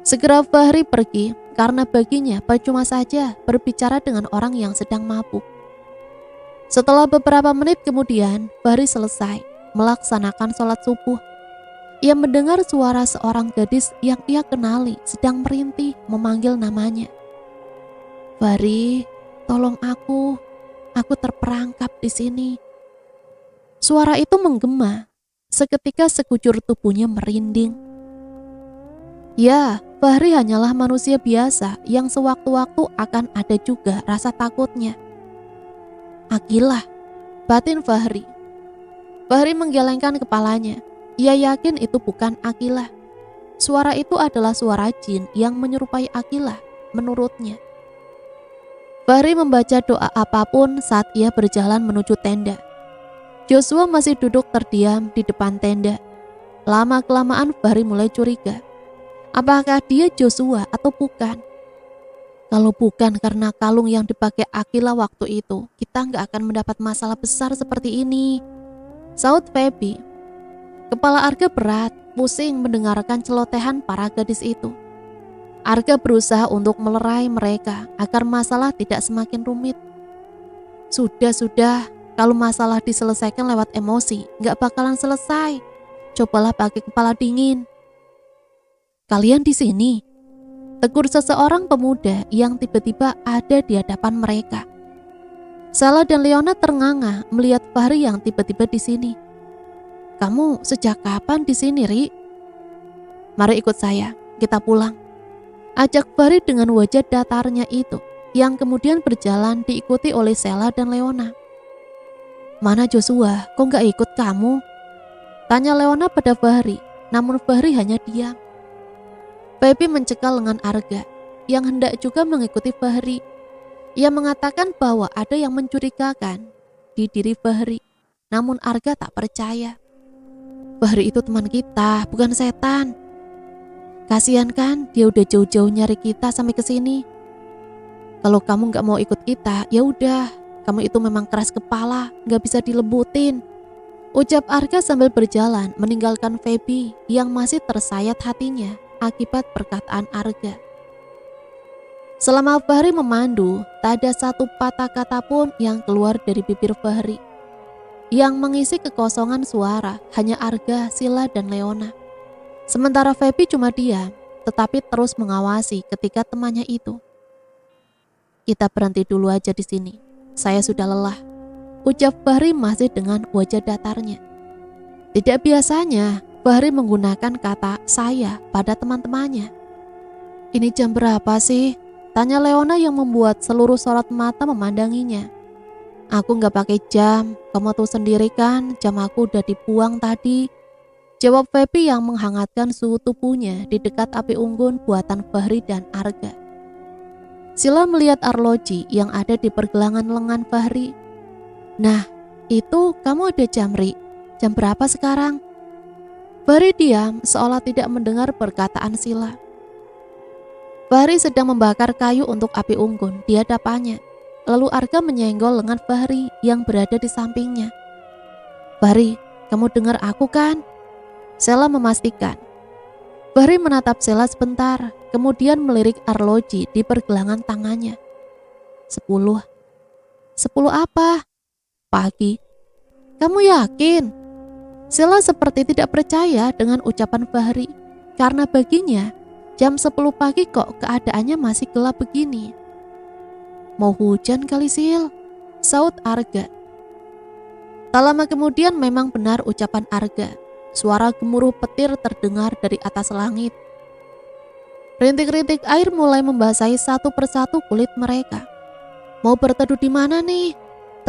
Segera Fahri pergi karena baginya percuma saja berbicara dengan orang yang sedang mabuk. Setelah beberapa menit kemudian, Fahri selesai melaksanakan sholat subuh. Ia mendengar suara seorang gadis yang ia kenali sedang merintih memanggil namanya. Fahri, tolong aku terperangkap di sini. Suara itu menggema, seketika sekujur tubuhnya merinding. Ya, Fahri hanyalah manusia biasa yang sewaktu-waktu akan ada juga rasa takutnya. Akilah, batin Fahri. Fahri menggelengkan kepalanya. Ia yakin itu bukan Akilah. Suara itu adalah suara jin yang menyerupai Akilah menurutnya. Fahri membaca doa apapun saat ia berjalan menuju tenda. Joshua masih duduk terdiam di depan tenda. Lama-kelamaan Fahri mulai curiga. Apakah dia Joshua atau bukan? Kalau bukan karena kalung yang dipakai Akilah waktu itu, kita nggak akan mendapat masalah besar seperti ini. Saud Feby. Kepala Arga berat, pusing mendengarkan celotehan para gadis itu. Arga berusaha untuk melerai mereka agar masalah tidak semakin rumit. Sudah, kalau masalah diselesaikan lewat emosi, nggak bakalan selesai. cobalah pakai kepala dingin. Kalian di sini? Tegur seseorang pemuda yang tiba-tiba ada di hadapan mereka. Sela dan Leona ternganga melihat Fahri yang tiba-tiba di sini. Kamu sejak kapan di sini, Ri? Mari ikut saya, kita pulang. Ajak Fahri dengan wajah datarnya itu, yang kemudian berjalan diikuti oleh Sela dan Leona. Mana Joshua, kok gak ikut kamu? Tanya Leona pada Fahri, namun Fahri hanya diam. Feby mencekal lengan Arga, yang hendak juga mengikuti Fahri. Ia mengatakan bahwa ada yang mencurigakan di diri Fahri, namun Arga tak percaya. Fahri itu teman kita, bukan setan. Kasihan kan, dia udah jauh-jauh nyari kita sampai ke sini. Kalau kamu gak mau ikut kita, ya udah, kamu itu memang keras kepala, gak bisa dilembutin. Ucap Arga sambil berjalan meninggalkan Feby yang masih tersayat hatinya akibat perkataan Arga. Selama Fahri memandu, tak ada satu patah kata pun yang keluar dari bibir Fahri. Yang mengisi kekosongan suara hanya Arga, Sila, dan Leona. Sementara Feby cuma diam, tetapi terus mengawasi ketika temannya itu. Kita berhenti dulu aja di sini. Saya sudah lelah. Ucap Fahri masih dengan wajah datarnya. Tidak biasanya Fahri menggunakan kata saya pada teman-temannya. Ini jam berapa sih? Tanya Leona yang membuat seluruh sorot mata memandanginya. Aku gak pakai jam, kamu tahu sendiri kan jam aku udah dibuang tadi. Jawab Feby yang menghangatkan suhu tubuhnya di dekat api unggun buatan Fahri dan Arga. Sila melihat arloji yang ada di pergelangan lengan Fahri. Nah, itu kamu ada jam, Ri. Jam berapa sekarang? Fahri diam seolah tidak mendengar perkataan Sila. Fahri sedang membakar kayu untuk api unggun di hadapannya. Lalu Arga menyenggol lengan Fahri yang berada di sampingnya. Fahri, kamu dengar aku kan? Sela memastikan. Fahri menatap Sela sebentar, kemudian melirik arloji di pergelangan tangannya. 10. 10 apa? Pagi. Kamu yakin? Sela seperti tidak percaya dengan ucapan Fahri, karena baginya jam 10 pagi kok keadaannya masih gelap begini. Mau hujan kali, Sil, saut Arga. Tak lama kemudian memang benar ucapan Arga. Suara gemuruh petir terdengar dari atas langit. Rintik-rintik air mulai membasahi satu persatu kulit mereka. Mau berteduh di mana nih?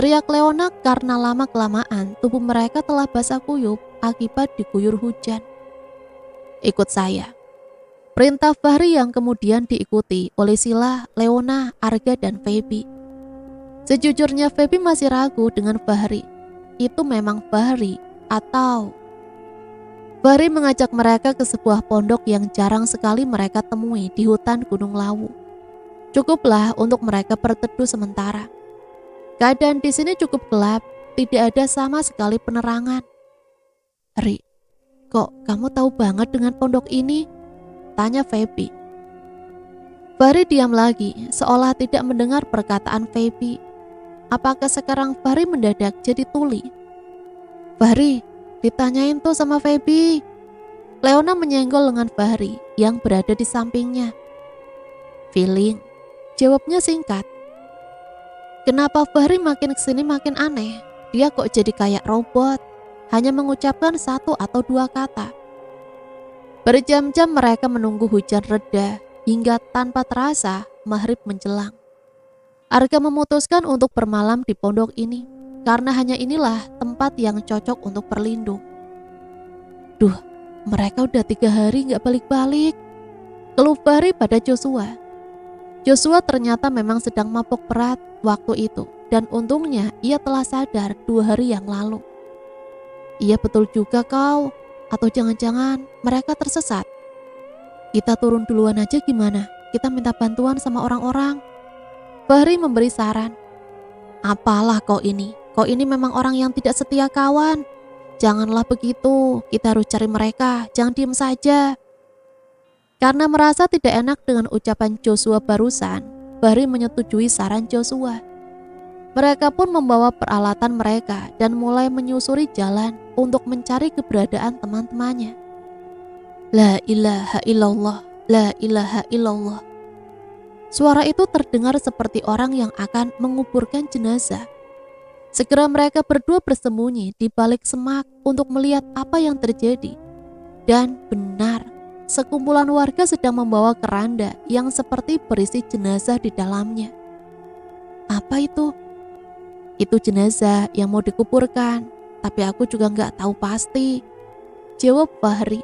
Teriak Leona karena lama-kelamaan tubuh mereka telah basah kuyup akibat diguyur hujan. Ikut saya. Perintah Fahri yang kemudian diikuti oleh Sila, Leona, Arga, dan Feby. Sejujurnya Feby masih ragu dengan Fahri. Itu memang Fahri atau... Fahri mengajak mereka ke sebuah pondok yang jarang sekali mereka temui di hutan Gunung Lawu. Cukuplah untuk mereka berteduh sementara. Keadaan di sini cukup gelap, tidak ada sama sekali penerangan. Ri, kok kamu tahu banget dengan pondok ini? Tanya Feby. Fahri diam lagi, seolah tidak mendengar perkataan Feby. Apakah sekarang Fahri mendadak jadi tuli? Fahri, ditanyain tuh sama Feby. Leona menyenggol lengan Fahri yang berada di sampingnya. Feeling, jawabnya singkat. Kenapa Fahri makin kesini makin aneh? Dia kok jadi kayak robot, hanya mengucapkan satu atau dua kata. Berjam-jam mereka menunggu hujan reda hingga tanpa terasa maghrib menjelang. Arga memutuskan untuk bermalam di pondok ini karena hanya inilah tempat yang cocok untuk berlindung. Duh, mereka udah 3 hari gak balik-balik. Keluh Fahri pada Joshua. Joshua ternyata memang sedang mabuk berat waktu itu dan untungnya ia telah sadar 2 hari yang lalu. Iya betul juga kau. Atau jangan-jangan mereka tersesat. Kita turun duluan aja gimana? Kita minta bantuan sama orang-orang. Fahri memberi saran. Apalah kau ini? Kau ini memang orang yang tidak setia kawan. Janganlah begitu. Kita harus cari mereka. Jangan diam saja. Karena merasa tidak enak dengan ucapan Joshua barusan, Fahri menyetujui saran Joshua. Mereka pun membawa peralatan mereka dan mulai menyusuri jalan untuk mencari keberadaan teman-temannya. La ilaha illallah, la ilaha illallah. Suara itu terdengar seperti orang yang akan menguburkan jenazah. Segera mereka berdua bersembunyi di balik semak untuk melihat apa yang terjadi. Dan benar, sekumpulan warga sedang membawa keranda yang seperti berisi jenazah di dalamnya. Apa itu? Itu jenazah yang mau dikuburkan, tapi aku juga nggak tahu pasti. Jawab Fahri.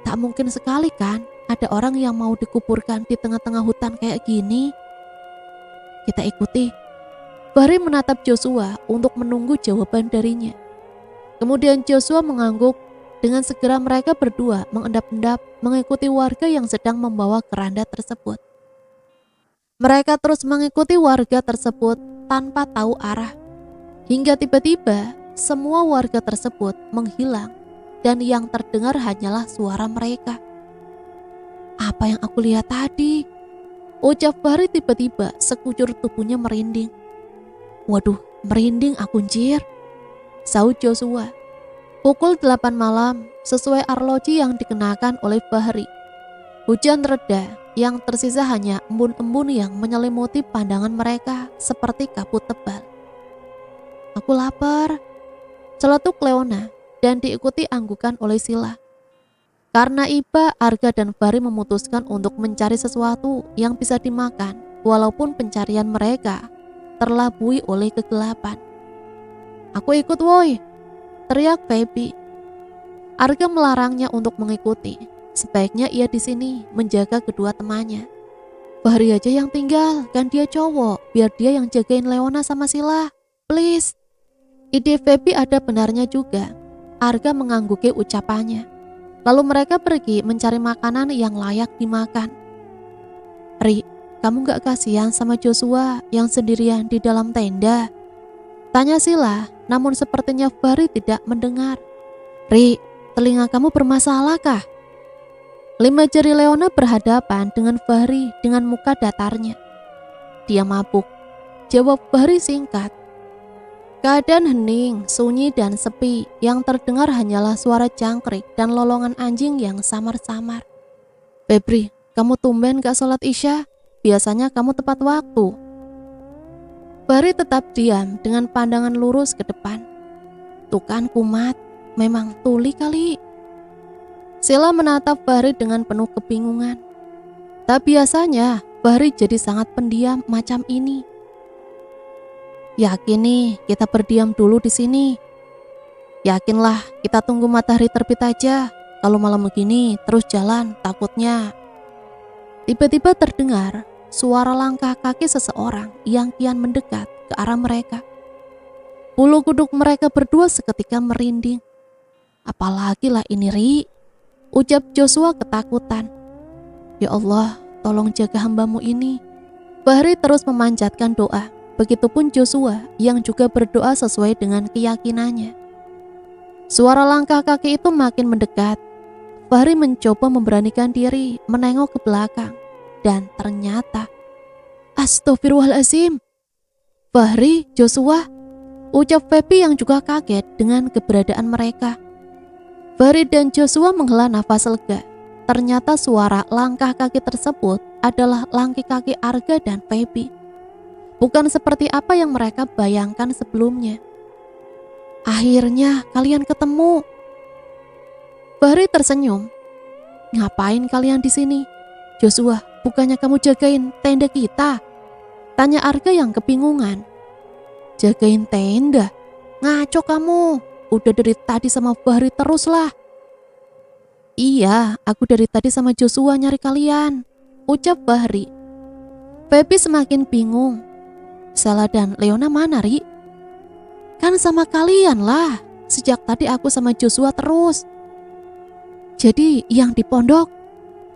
Tak mungkin sekali kan ada orang yang mau dikuburkan di tengah-tengah hutan kayak gini. Kita ikuti. Fahri menatap Joshua untuk menunggu jawaban darinya. Kemudian Joshua mengangguk. Dengan segera mereka berdua mengendap-endap mengikuti warga yang sedang membawa keranda tersebut. Mereka terus mengikuti warga tersebut tanpa tahu arah. Hingga tiba-tiba semua warga tersebut menghilang dan yang terdengar hanyalah suara mereka. Apa yang aku lihat tadi? Ucap Fahri tiba-tiba sekujur tubuhnya merinding. Waduh, merinding aku anjir. Sahut Joshua. Pukul 8 malam sesuai arloji yang dikenakan oleh Fahri. Hujan reda, yang tersisa hanya embun-embun yang menyelimuti pandangan mereka seperti kabut tebal. Aku lapar, celetuk Leona dan diikuti anggukan oleh Sila. Karena Iba, Arga dan Fahri memutuskan untuk mencari sesuatu yang bisa dimakan walaupun pencarian mereka terlabui oleh kegelapan. Aku ikut woi, teriak Feby. Arga melarangnya untuk mengikuti. Sebaiknya ia di sini menjaga kedua temannya. Fahri aja yang tinggal, kan dia cowok, biar dia yang jagain Leona sama Sila. Please. Ide Feby ada benarnya juga. Arga mengangguki ucapannya. Lalu mereka pergi mencari makanan yang layak dimakan. Ri, kamu gak kasihan sama Joshua yang sendirian di dalam tenda? Tanya Sila, namun sepertinya Fahri tidak mendengar. Ri, telinga kamu bermasalah kah? 5 jari Leona berhadapan dengan Fahri dengan muka datarnya. Dia mabuk. Jawab Fahri singkat. Keadaan hening, sunyi dan sepi. Yang terdengar hanyalah suara jangkrik dan lolongan anjing yang samar-samar. Febri, kamu tumben gak sholat isya? Biasanya kamu tepat waktu. Fahri tetap diam dengan pandangan lurus ke depan. Tuh kan kumat, memang tuli kali. Sila menatap Fahri dengan penuh kebingungan. Tak biasanya Fahri jadi sangat pendiam macam ini. Yakin nih kita berdiam dulu di sini. Yakinlah kita tunggu matahari terbit aja. Kalau malam begini terus jalan takutnya. Tiba-tiba terdengar suara langkah kaki seseorang yang kian mendekat ke arah mereka. Bulu kuduk mereka berdua seketika merinding. Apalagi lah ini Ri, ucap Joshua ketakutan. Ya Allah, tolong jaga hambamu ini. Fahri terus memanjatkan doa. Begitupun Joshua yang juga berdoa sesuai dengan keyakinannya. Suara langkah kaki itu makin mendekat. Fahri mencoba memberanikan diri menengok ke belakang. Dan ternyata, Astagfirullahaladzim. Fahri, Joshua, ucap Feby yang juga kaget dengan keberadaan mereka. Fahri dan Joshua menghela nafas lega. Ternyata suara langkah kaki tersebut adalah langkah kaki Arga dan Feby. Bukan seperti apa yang mereka bayangkan sebelumnya. Akhirnya kalian ketemu. Fahri tersenyum. Ngapain kalian di sini? Joshua, bukannya kamu jagain tenda kita? Tanya Arga yang kebingungan. Jagain tenda? Ngaco kamu. Udah dari tadi sama Fahri terus lah. Iya, aku dari tadi sama Joshua nyari kalian, ucap Fahri. Feby semakin bingung. Sela dan Leona mana, Ri? Kan sama kalian lah. Sejak tadi aku sama Joshua terus. Jadi yang di pondok?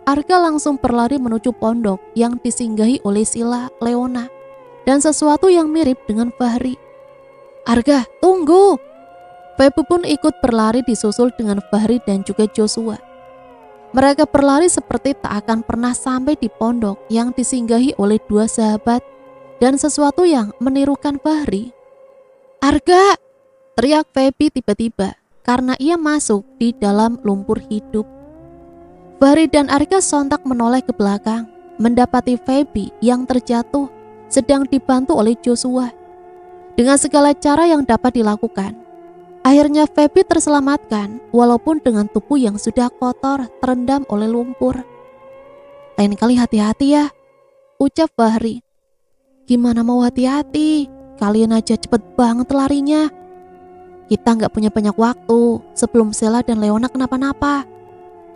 Arga langsung berlari menuju pondok yang disinggahi oleh Sila, Leona, dan sesuatu yang mirip dengan Fahri. Arga, tunggu! Feby pun ikut berlari disusul dengan Fahri dan juga Joshua. Mereka berlari seperti tak akan pernah sampai di pondok yang disinggahi oleh dua sahabat dan sesuatu yang menirukan Fahri. "Arga!" teriak Feby tiba-tiba karena ia masuk di dalam lumpur hidup. Fahri dan Arga sontak menoleh ke belakang, mendapati Feby yang terjatuh sedang dibantu oleh Joshua. Dengan segala cara yang dapat dilakukan, akhirnya Feby terselamatkan walaupun dengan tubuh yang sudah kotor terendam oleh lumpur. "Lain kali hati-hati ya," ucap Fahri. "Gimana mau hati-hati? Kalian aja cepet banget larinya. Kita nggak punya banyak waktu sebelum Sheila dan Leona kenapa-napa,"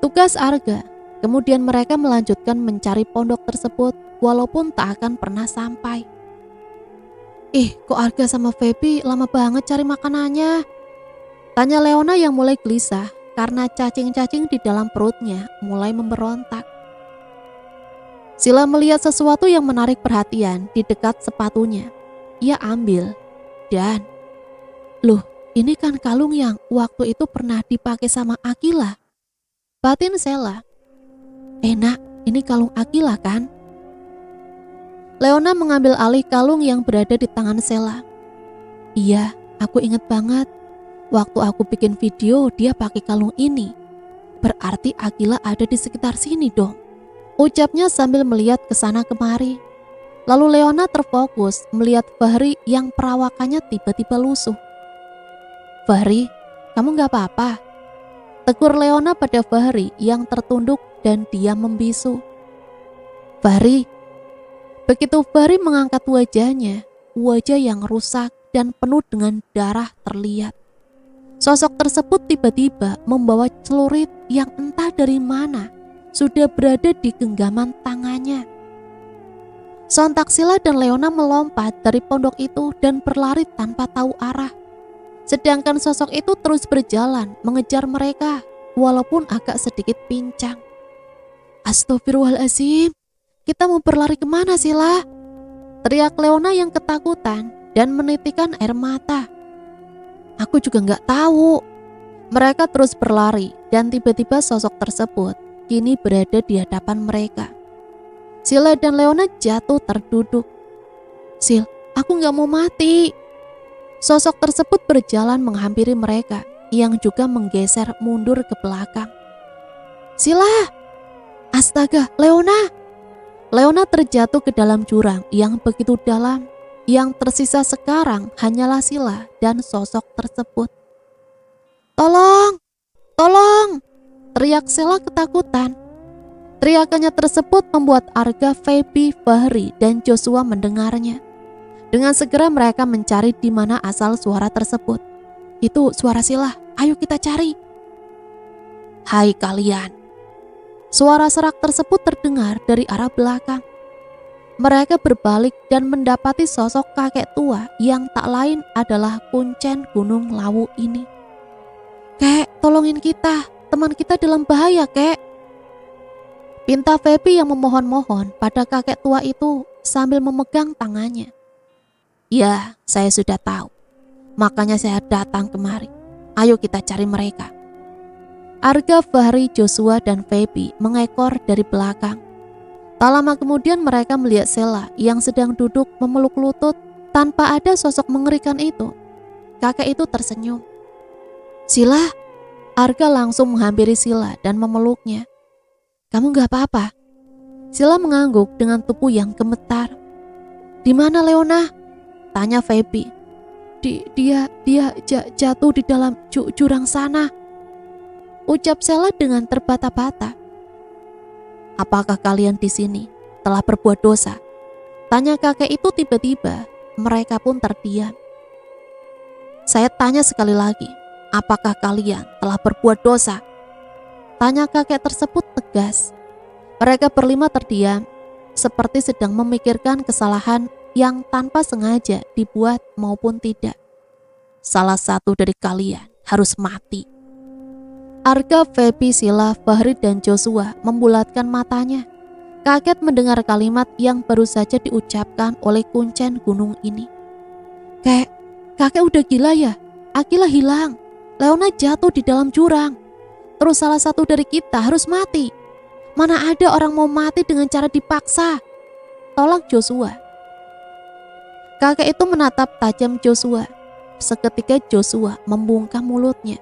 tugas Arga. Kemudian mereka melanjutkan mencari pondok tersebut walaupun tak akan pernah sampai. Kok Arga sama Feby lama banget cari makanannya?" tanya Leona yang mulai gelisah karena cacing-cacing di dalam perutnya mulai memberontak. Sheila melihat sesuatu yang menarik perhatian di dekat sepatunya. Ia ambil dan, "Loh, ini kan kalung yang waktu itu pernah dipakai sama Akila," batin Sheila. "Enak, ini kalung Akila kan?" Leona mengambil alih kalung yang berada di tangan Sheila. "Iya, aku inget banget. Waktu aku bikin video dia pakai kalung ini. Berarti Akila ada di sekitar sini dong," ucapnya sambil melihat ke sana kemari. Lalu Leona terfokus melihat Fahri yang perawakannya tiba-tiba lusuh. "Fahri, kamu gak apa-apa?" tegur Leona pada Fahri yang tertunduk dan diam membisu. "Fahri." Begitu Fahri mengangkat wajahnya, wajah yang rusak dan penuh dengan darah terlihat. Sosok tersebut tiba-tiba membawa celurit yang entah dari mana sudah berada di genggaman tangannya. Sontak Sheila dan Leona melompat dari pondok itu dan berlari tanpa tahu arah. Sedangkan sosok itu terus berjalan mengejar mereka walaupun agak sedikit pincang. "Astagfirullahaladzim, kita mau berlari kemana Sheila?" teriak Leona yang ketakutan dan menitikan air mata. "Aku juga gak tahu." Mereka terus berlari dan tiba-tiba sosok tersebut kini berada di hadapan mereka. Sheila dan Leona jatuh terduduk. "Sil, aku gak mau mati." Sosok tersebut berjalan menghampiri mereka yang juga menggeser mundur ke belakang. "Sheila! Astaga, Leona!" Leona terjatuh ke dalam jurang yang begitu dalam. Yang tersisa sekarang hanyalah Sheila dan sosok tersebut. "Tolong! Tolong!" teriak Sheila ketakutan. Teriakannya tersebut membuat Arga, Feby, Fahri, dan Joshua mendengarnya. Dengan segera mereka mencari di mana asal suara tersebut. "Itu suara Sheila, ayo kita cari." "Hai kalian!" Suara serak tersebut terdengar dari arah belakang. Mereka berbalik dan mendapati sosok kakek tua yang tak lain adalah Kuncen Gunung Lawu ini. "Kek, tolongin kita, teman kita dalam bahaya, Kek," pinta Feby yang memohon-mohon pada kakek tua itu sambil memegang tangannya. "Ya, saya sudah tahu. Makanya saya datang kemari. Ayo kita cari mereka." Arga, Fahri, Joshua, dan Feby mengekor dari belakang. Tak lama kemudian mereka melihat Sheila yang sedang duduk memeluk lutut tanpa ada sosok mengerikan itu. Kakek itu tersenyum. "Sheila!" Arga langsung menghampiri Sheila dan memeluknya. "Kamu gak apa-apa?" Sheila mengangguk dengan tubuh yang gemetar. "Di mana Leona?" tanya Feby. Dia jatuh di dalam jurang sana," ucap Sheila dengan terbata-bata. "Apakah kalian di sini telah berbuat dosa?" tanya kakek itu tiba-tiba. Mereka pun terdiam. "Saya tanya sekali lagi, apakah kalian telah berbuat dosa?" tanya kakek tersebut tegas. Mereka berlima terdiam, seperti sedang memikirkan kesalahan yang tanpa sengaja dibuat maupun tidak. "Salah satu dari kalian harus mati." Arga, Feby, Sheila, Fahri, dan Joshua membulatkan matanya. Kaget mendengar kalimat yang baru saja diucapkan oleh Kuncen Gunung ini. Kakek udah gila ya? Akila hilang, Leona jatuh di dalam jurang. Terus salah satu dari kita harus mati. Mana ada orang mau mati dengan cara dipaksa? Tolak Joshua. Kakek itu menatap tajam Joshua. Seketika Joshua membungkam mulutnya.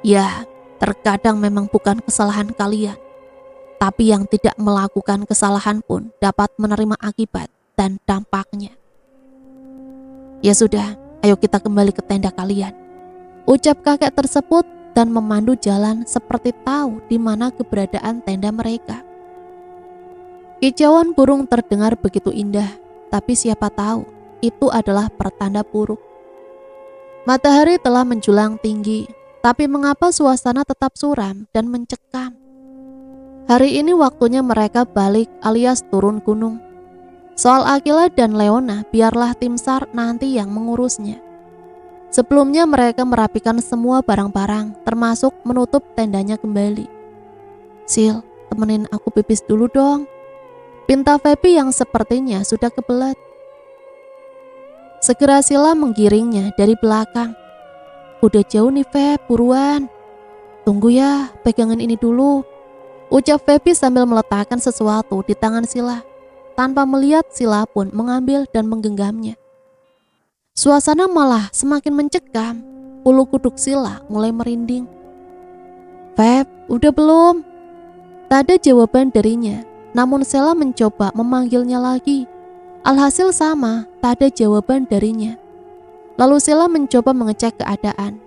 Ya, terkadang memang bukan kesalahan kalian. Tapi yang tidak melakukan kesalahan pun dapat menerima akibat dan dampaknya. Ya sudah, ayo kita kembali ke tenda kalian, ucap kakek tersebut dan memandu jalan seperti tahu di mana keberadaan tenda mereka. Kicauan burung terdengar begitu indah, tapi siapa tahu itu adalah pertanda buruk. Matahari telah menjulang tinggi, tapi mengapa suasana tetap suram dan mencekam? Hari ini waktunya mereka balik alias turun gunung. Soal Akila dan Leona biarlah tim SAR nanti yang mengurusnya. Sebelumnya mereka merapikan semua barang-barang, termasuk menutup tendanya kembali. Sil, temenin aku pipis dulu dong, pinta Feby yang sepertinya sudah kebelet. Segera Sila menggiringnya dari belakang. Udah jauh nih Feb, buruan. Tunggu ya, pegangan ini dulu, ucap Feby sambil meletakkan sesuatu di tangan Sila. Tanpa melihat, Sila pun mengambil dan menggenggamnya. Suasana malah semakin mencekam. Bulu kuduk Sila mulai merinding. Feb, udah belum? Tak ada jawaban darinya. Namun Sela mencoba memanggilnya lagi. Alhasil sama, tak ada jawaban darinya. Lalu Sela mencoba mengecek keadaan.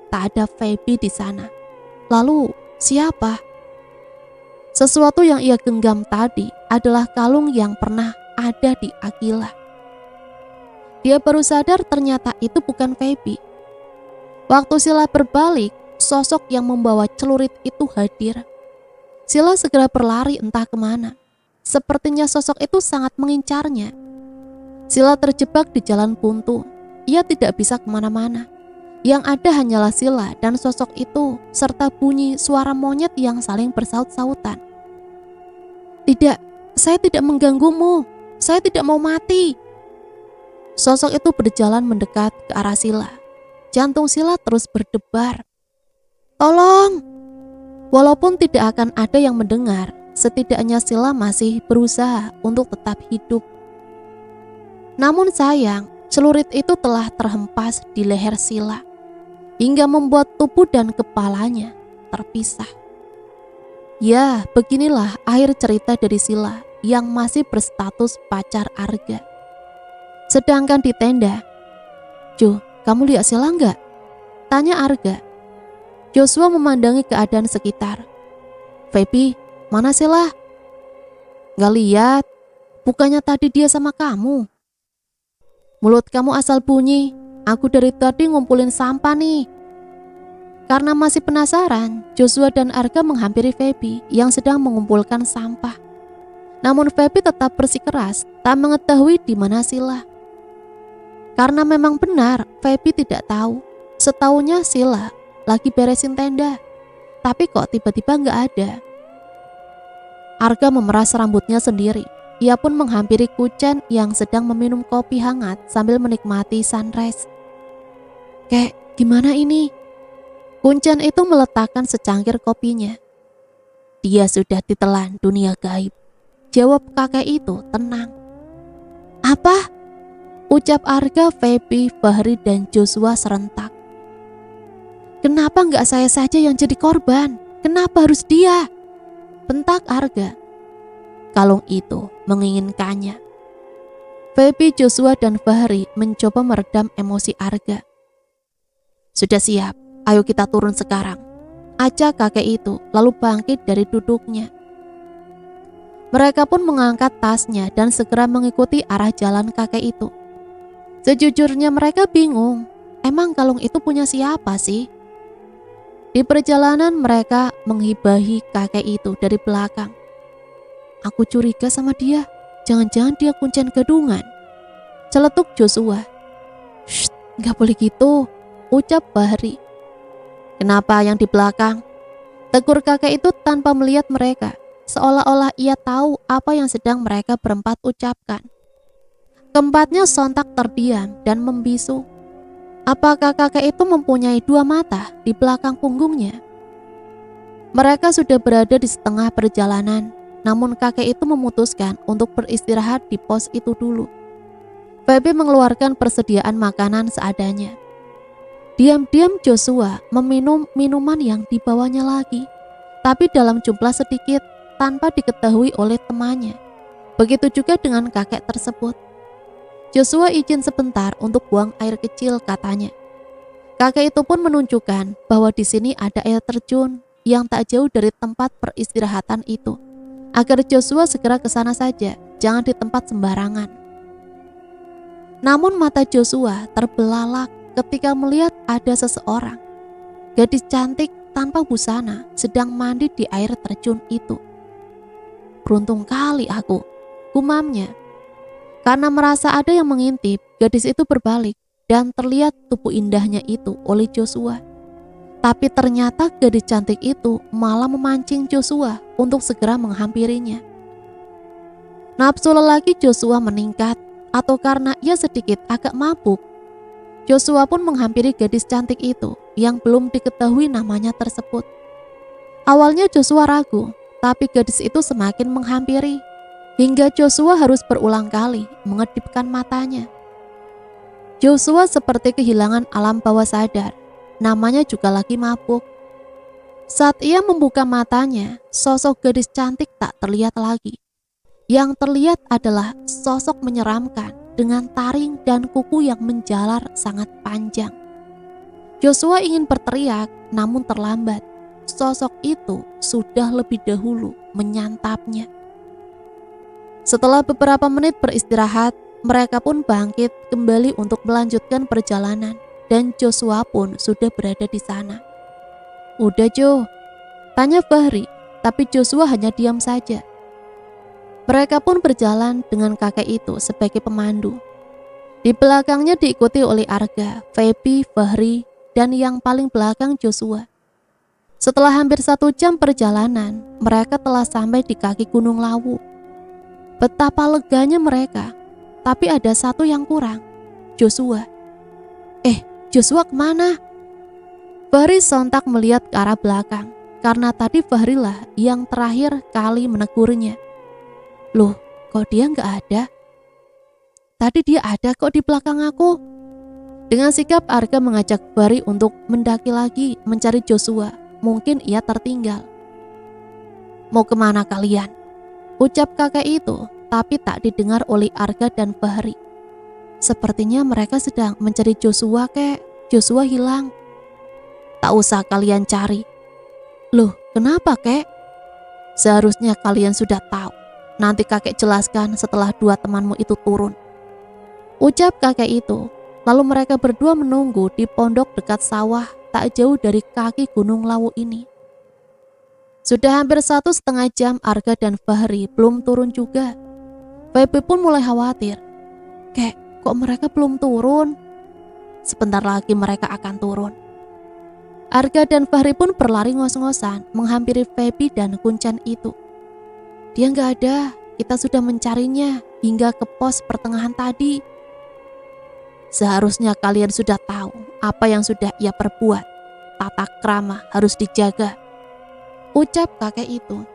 Tak ada Feby di sana. Lalu siapa? Sesuatu yang ia genggam tadi adalah kalung yang pernah ada di Akila. Dia baru sadar ternyata itu bukan Feby. Waktu Sila berbalik, sosok yang membawa celurit itu hadir. Sila segera berlari entah kemana. Sepertinya sosok itu sangat mengincarnya. Sila terjebak di jalan buntu. Ia tidak bisa kemana-mana. Yang ada hanyalah Sila dan sosok itu, serta bunyi suara monyet yang saling bersaut-sautan. Tidak, saya tidak mengganggumu. Saya tidak mau mati. Sosok itu berjalan mendekat ke arah Sila. Jantung Sila terus berdebar. Tolong! Walaupun tidak akan ada yang mendengar, setidaknya Sila masih berusaha untuk tetap hidup. Namun sayang, celurit itu telah terhempas di leher Sila, hingga membuat tubuh dan kepalanya terpisah. Ya, beginilah akhir cerita dari Sila yang masih berstatus pacar Arga. Sedangkan di tenda, Jo, kamu lihat Sila enggak? Tanya Arga. Joshua memandangi keadaan sekitar. Feby, mana Sila? Gak lihat, bukannya tadi dia sama kamu. Mulut kamu asal bunyi, aku dari tadi ngumpulin sampah nih. Karena masih penasaran, Joshua dan Arga menghampiri Feby yang sedang mengumpulkan sampah. Namun Feby tetap bersikeras, tak mengetahui di mana Sila. Karena memang benar, Feby tidak tahu. Setaunya Sila lagi beresin tenda, tapi kok tiba-tiba nggak ada. Arga memeras rambutnya sendiri. Ia pun menghampiri Kucen yang sedang meminum kopi hangat sambil menikmati sunrise. Kek, gimana ini? Kucen itu meletakkan secangkir kopinya. Dia sudah ditelan dunia gaib, jawab kakek itu tenang. Apa? Ucap Arga, Feby, Fahri, dan Joshua serentak. Kenapa nggak saya saja yang jadi korban? Kenapa harus dia? Bentak Arga. Kalung itu menginginkannya. Feby, Joshua, dan Fahri mencoba meredam emosi Arga. Sudah siap, ayo kita turun sekarang, ajak kakek itu lalu bangkit dari duduknya. Mereka pun mengangkat tasnya dan segera mengikuti arah jalan kakek itu. Sejujurnya mereka bingung, emang kalung itu punya siapa sih? Di perjalanan mereka menghibahi kakek itu dari belakang. Aku curiga sama dia, jangan-jangan dia kuncen gadungan, celetuk Joshua. Shh, gak boleh gitu, ucap Bahri. Kenapa yang di belakang? Tegur kakek itu tanpa melihat mereka, seolah-olah ia tahu apa yang sedang mereka berempat ucapkan. Keempatnya sontak terdiam dan membisu. Apakah kakek itu mempunyai dua mata di belakang punggungnya? Mereka sudah berada di setengah perjalanan, namun kakek itu memutuskan untuk beristirahat di pos itu dulu. Feby mengeluarkan persediaan makanan seadanya. Diam-diam Joshua meminum minuman yang dibawanya lagi, tapi dalam jumlah sedikit tanpa diketahui oleh temannya. Begitu juga dengan kakek tersebut. Joshua izin sebentar untuk buang air kecil, katanya. Kakek itu pun menunjukkan bahwa di sini ada air terjun yang tak jauh dari tempat peristirahatan itu, agar Joshua segera ke sana saja, jangan di tempat sembarangan. Namun mata Joshua terbelalak ketika melihat ada seseorang, gadis cantik tanpa busana, sedang mandi di air terjun itu. Beruntung kali aku, gumamnya. Karena merasa ada yang mengintip, gadis itu berbalik dan terlihat tubuh indahnya itu oleh Joshua. Tapi ternyata gadis cantik itu malah memancing Joshua untuk segera menghampirinya. Nafsu lelaki Joshua meningkat, atau karena ia sedikit agak mabuk, Joshua pun menghampiri gadis cantik itu yang belum diketahui namanya tersebut. Awalnya Joshua ragu, tapi gadis itu semakin menghampiri, hingga Joshua harus berulang kali mengedipkan matanya. Joshua seperti kehilangan alam bawah sadar, namanya juga lagi mabuk. Saat ia membuka matanya, sosok gadis cantik tak terlihat lagi. Yang terlihat adalah sosok menyeramkan dengan taring dan kuku yang menjalar sangat panjang. Joshua ingin berteriak, namun terlambat. Sosok itu sudah lebih dahulu menyantapnya. Setelah beberapa menit beristirahat, mereka pun bangkit kembali untuk melanjutkan perjalanan, dan Joshua pun sudah berada di sana. "Udah Jo?" tanya Fahri, tapi Joshua hanya diam saja. Mereka pun berjalan dengan kakek itu sebagai pemandu. Di belakangnya diikuti oleh Arga, Feby, Fahri, dan yang paling belakang Joshua. Setelah hampir 1 jam perjalanan, mereka telah sampai di kaki Gunung Lawu. Betapa leganya mereka, tapi ada satu yang kurang, Joshua. Joshua kemana? Fahri sontak melihat ke arah belakang, karena tadi Fahri lah yang terakhir kali menegurnya. "Loh, kok dia nggak ada? Tadi dia ada kok di belakang aku." Dengan sikap Arga mengajak Fahri untuk mendaki lagi mencari Joshua. Mungkin ia tertinggal. "Mau kemana kalian?" ucap kakek itu, tapi tak didengar oleh Arga dan Fahri. "Sepertinya mereka sedang mencari Joshua, kek. Joshua hilang." "Tak usah kalian cari." "Loh, kenapa, kek?" "Seharusnya kalian sudah tahu. Nanti kakek jelaskan setelah 2 temanmu itu turun," ucap kakek itu. Lalu mereka berdua menunggu di pondok dekat sawah tak jauh dari kaki Gunung Lawu ini. Sudah hampir 1,5 jam Arga dan Fahri belum turun juga. Feby pun mulai khawatir. "Kek, kok mereka belum turun?" "Sebentar lagi mereka akan turun." Arga dan Fahri pun berlari ngos-ngosan menghampiri Feby dan Kuncen itu. "Dia nggak ada, kita sudah mencarinya hingga ke pos pertengahan tadi." "Seharusnya kalian sudah tahu apa yang sudah ia perbuat. Tata krama harus dijaga," ucap kakek itu.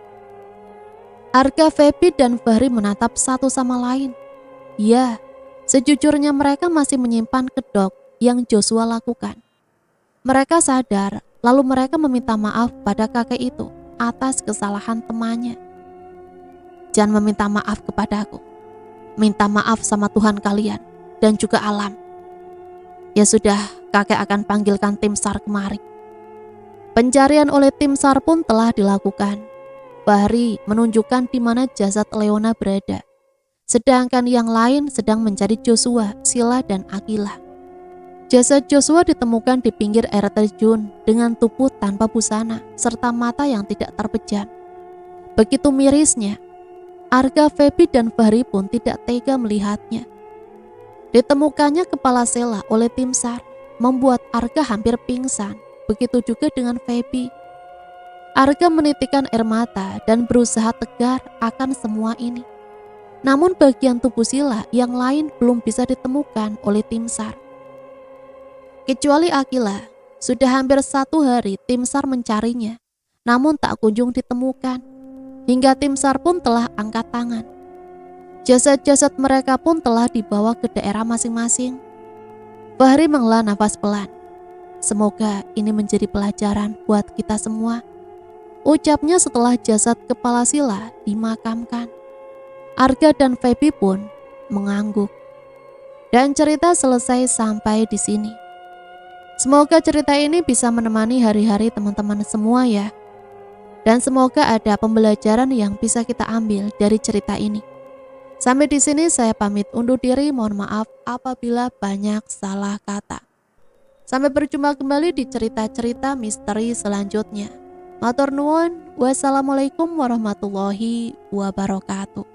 Arga, Feby, dan Fahri menatap satu sama lain. Ya, sejujurnya mereka masih menyimpan kedok yang Joshua lakukan. Mereka sadar, lalu mereka meminta maaf pada kakek itu atas kesalahan temannya. "Jangan meminta maaf kepadaku. Minta maaf sama Tuhan kalian dan juga alam." "Ya sudah, kakek akan panggilkan tim SAR kemari." Pencarian oleh tim SAR pun telah dilakukan. Fahri menunjukkan di mana jasad Leona berada, sedangkan yang lain sedang mencari Joshua, Sila, dan Akilah. Jasad Joshua ditemukan di pinggir air terjun dengan tubuh tanpa busana serta mata yang tidak terpejam. Begitu mirisnya, Arga, Feby, dan Fahri pun tidak tega melihatnya. Ditemukannya kepala Sela oleh tim SAR membuat Arga hampir pingsan, begitu juga dengan Feby. Arga menitikkan air mata dan berusaha tegar akan semua ini. Namun bagian tubuh Sila yang lain belum bisa ditemukan oleh tim SAR. Kecuali Akilah, sudah hampir 1 hari tim SAR mencarinya, namun tak kunjung ditemukan. Hingga tim SAR pun telah angkat tangan. Jasad-jasad mereka pun telah dibawa ke daerah masing-masing. Fahri menghela nafas pelan. Semoga ini menjadi pelajaran buat kita semua, ucapnya setelah jasad kepala Sila dimakamkan. Arga dan Feby pun mengangguk. Dan cerita selesai sampai di sini. Semoga cerita ini bisa menemani hari-hari teman-teman semua ya. Dan semoga ada pembelajaran yang bisa kita ambil dari cerita ini. Sampai di sini saya pamit undur diri, mohon maaf apabila banyak salah kata. Sampai berjumpa kembali di cerita-cerita misteri selanjutnya. Matur nuwun, wassalamualaikum warahmatullahi wabarakatuh.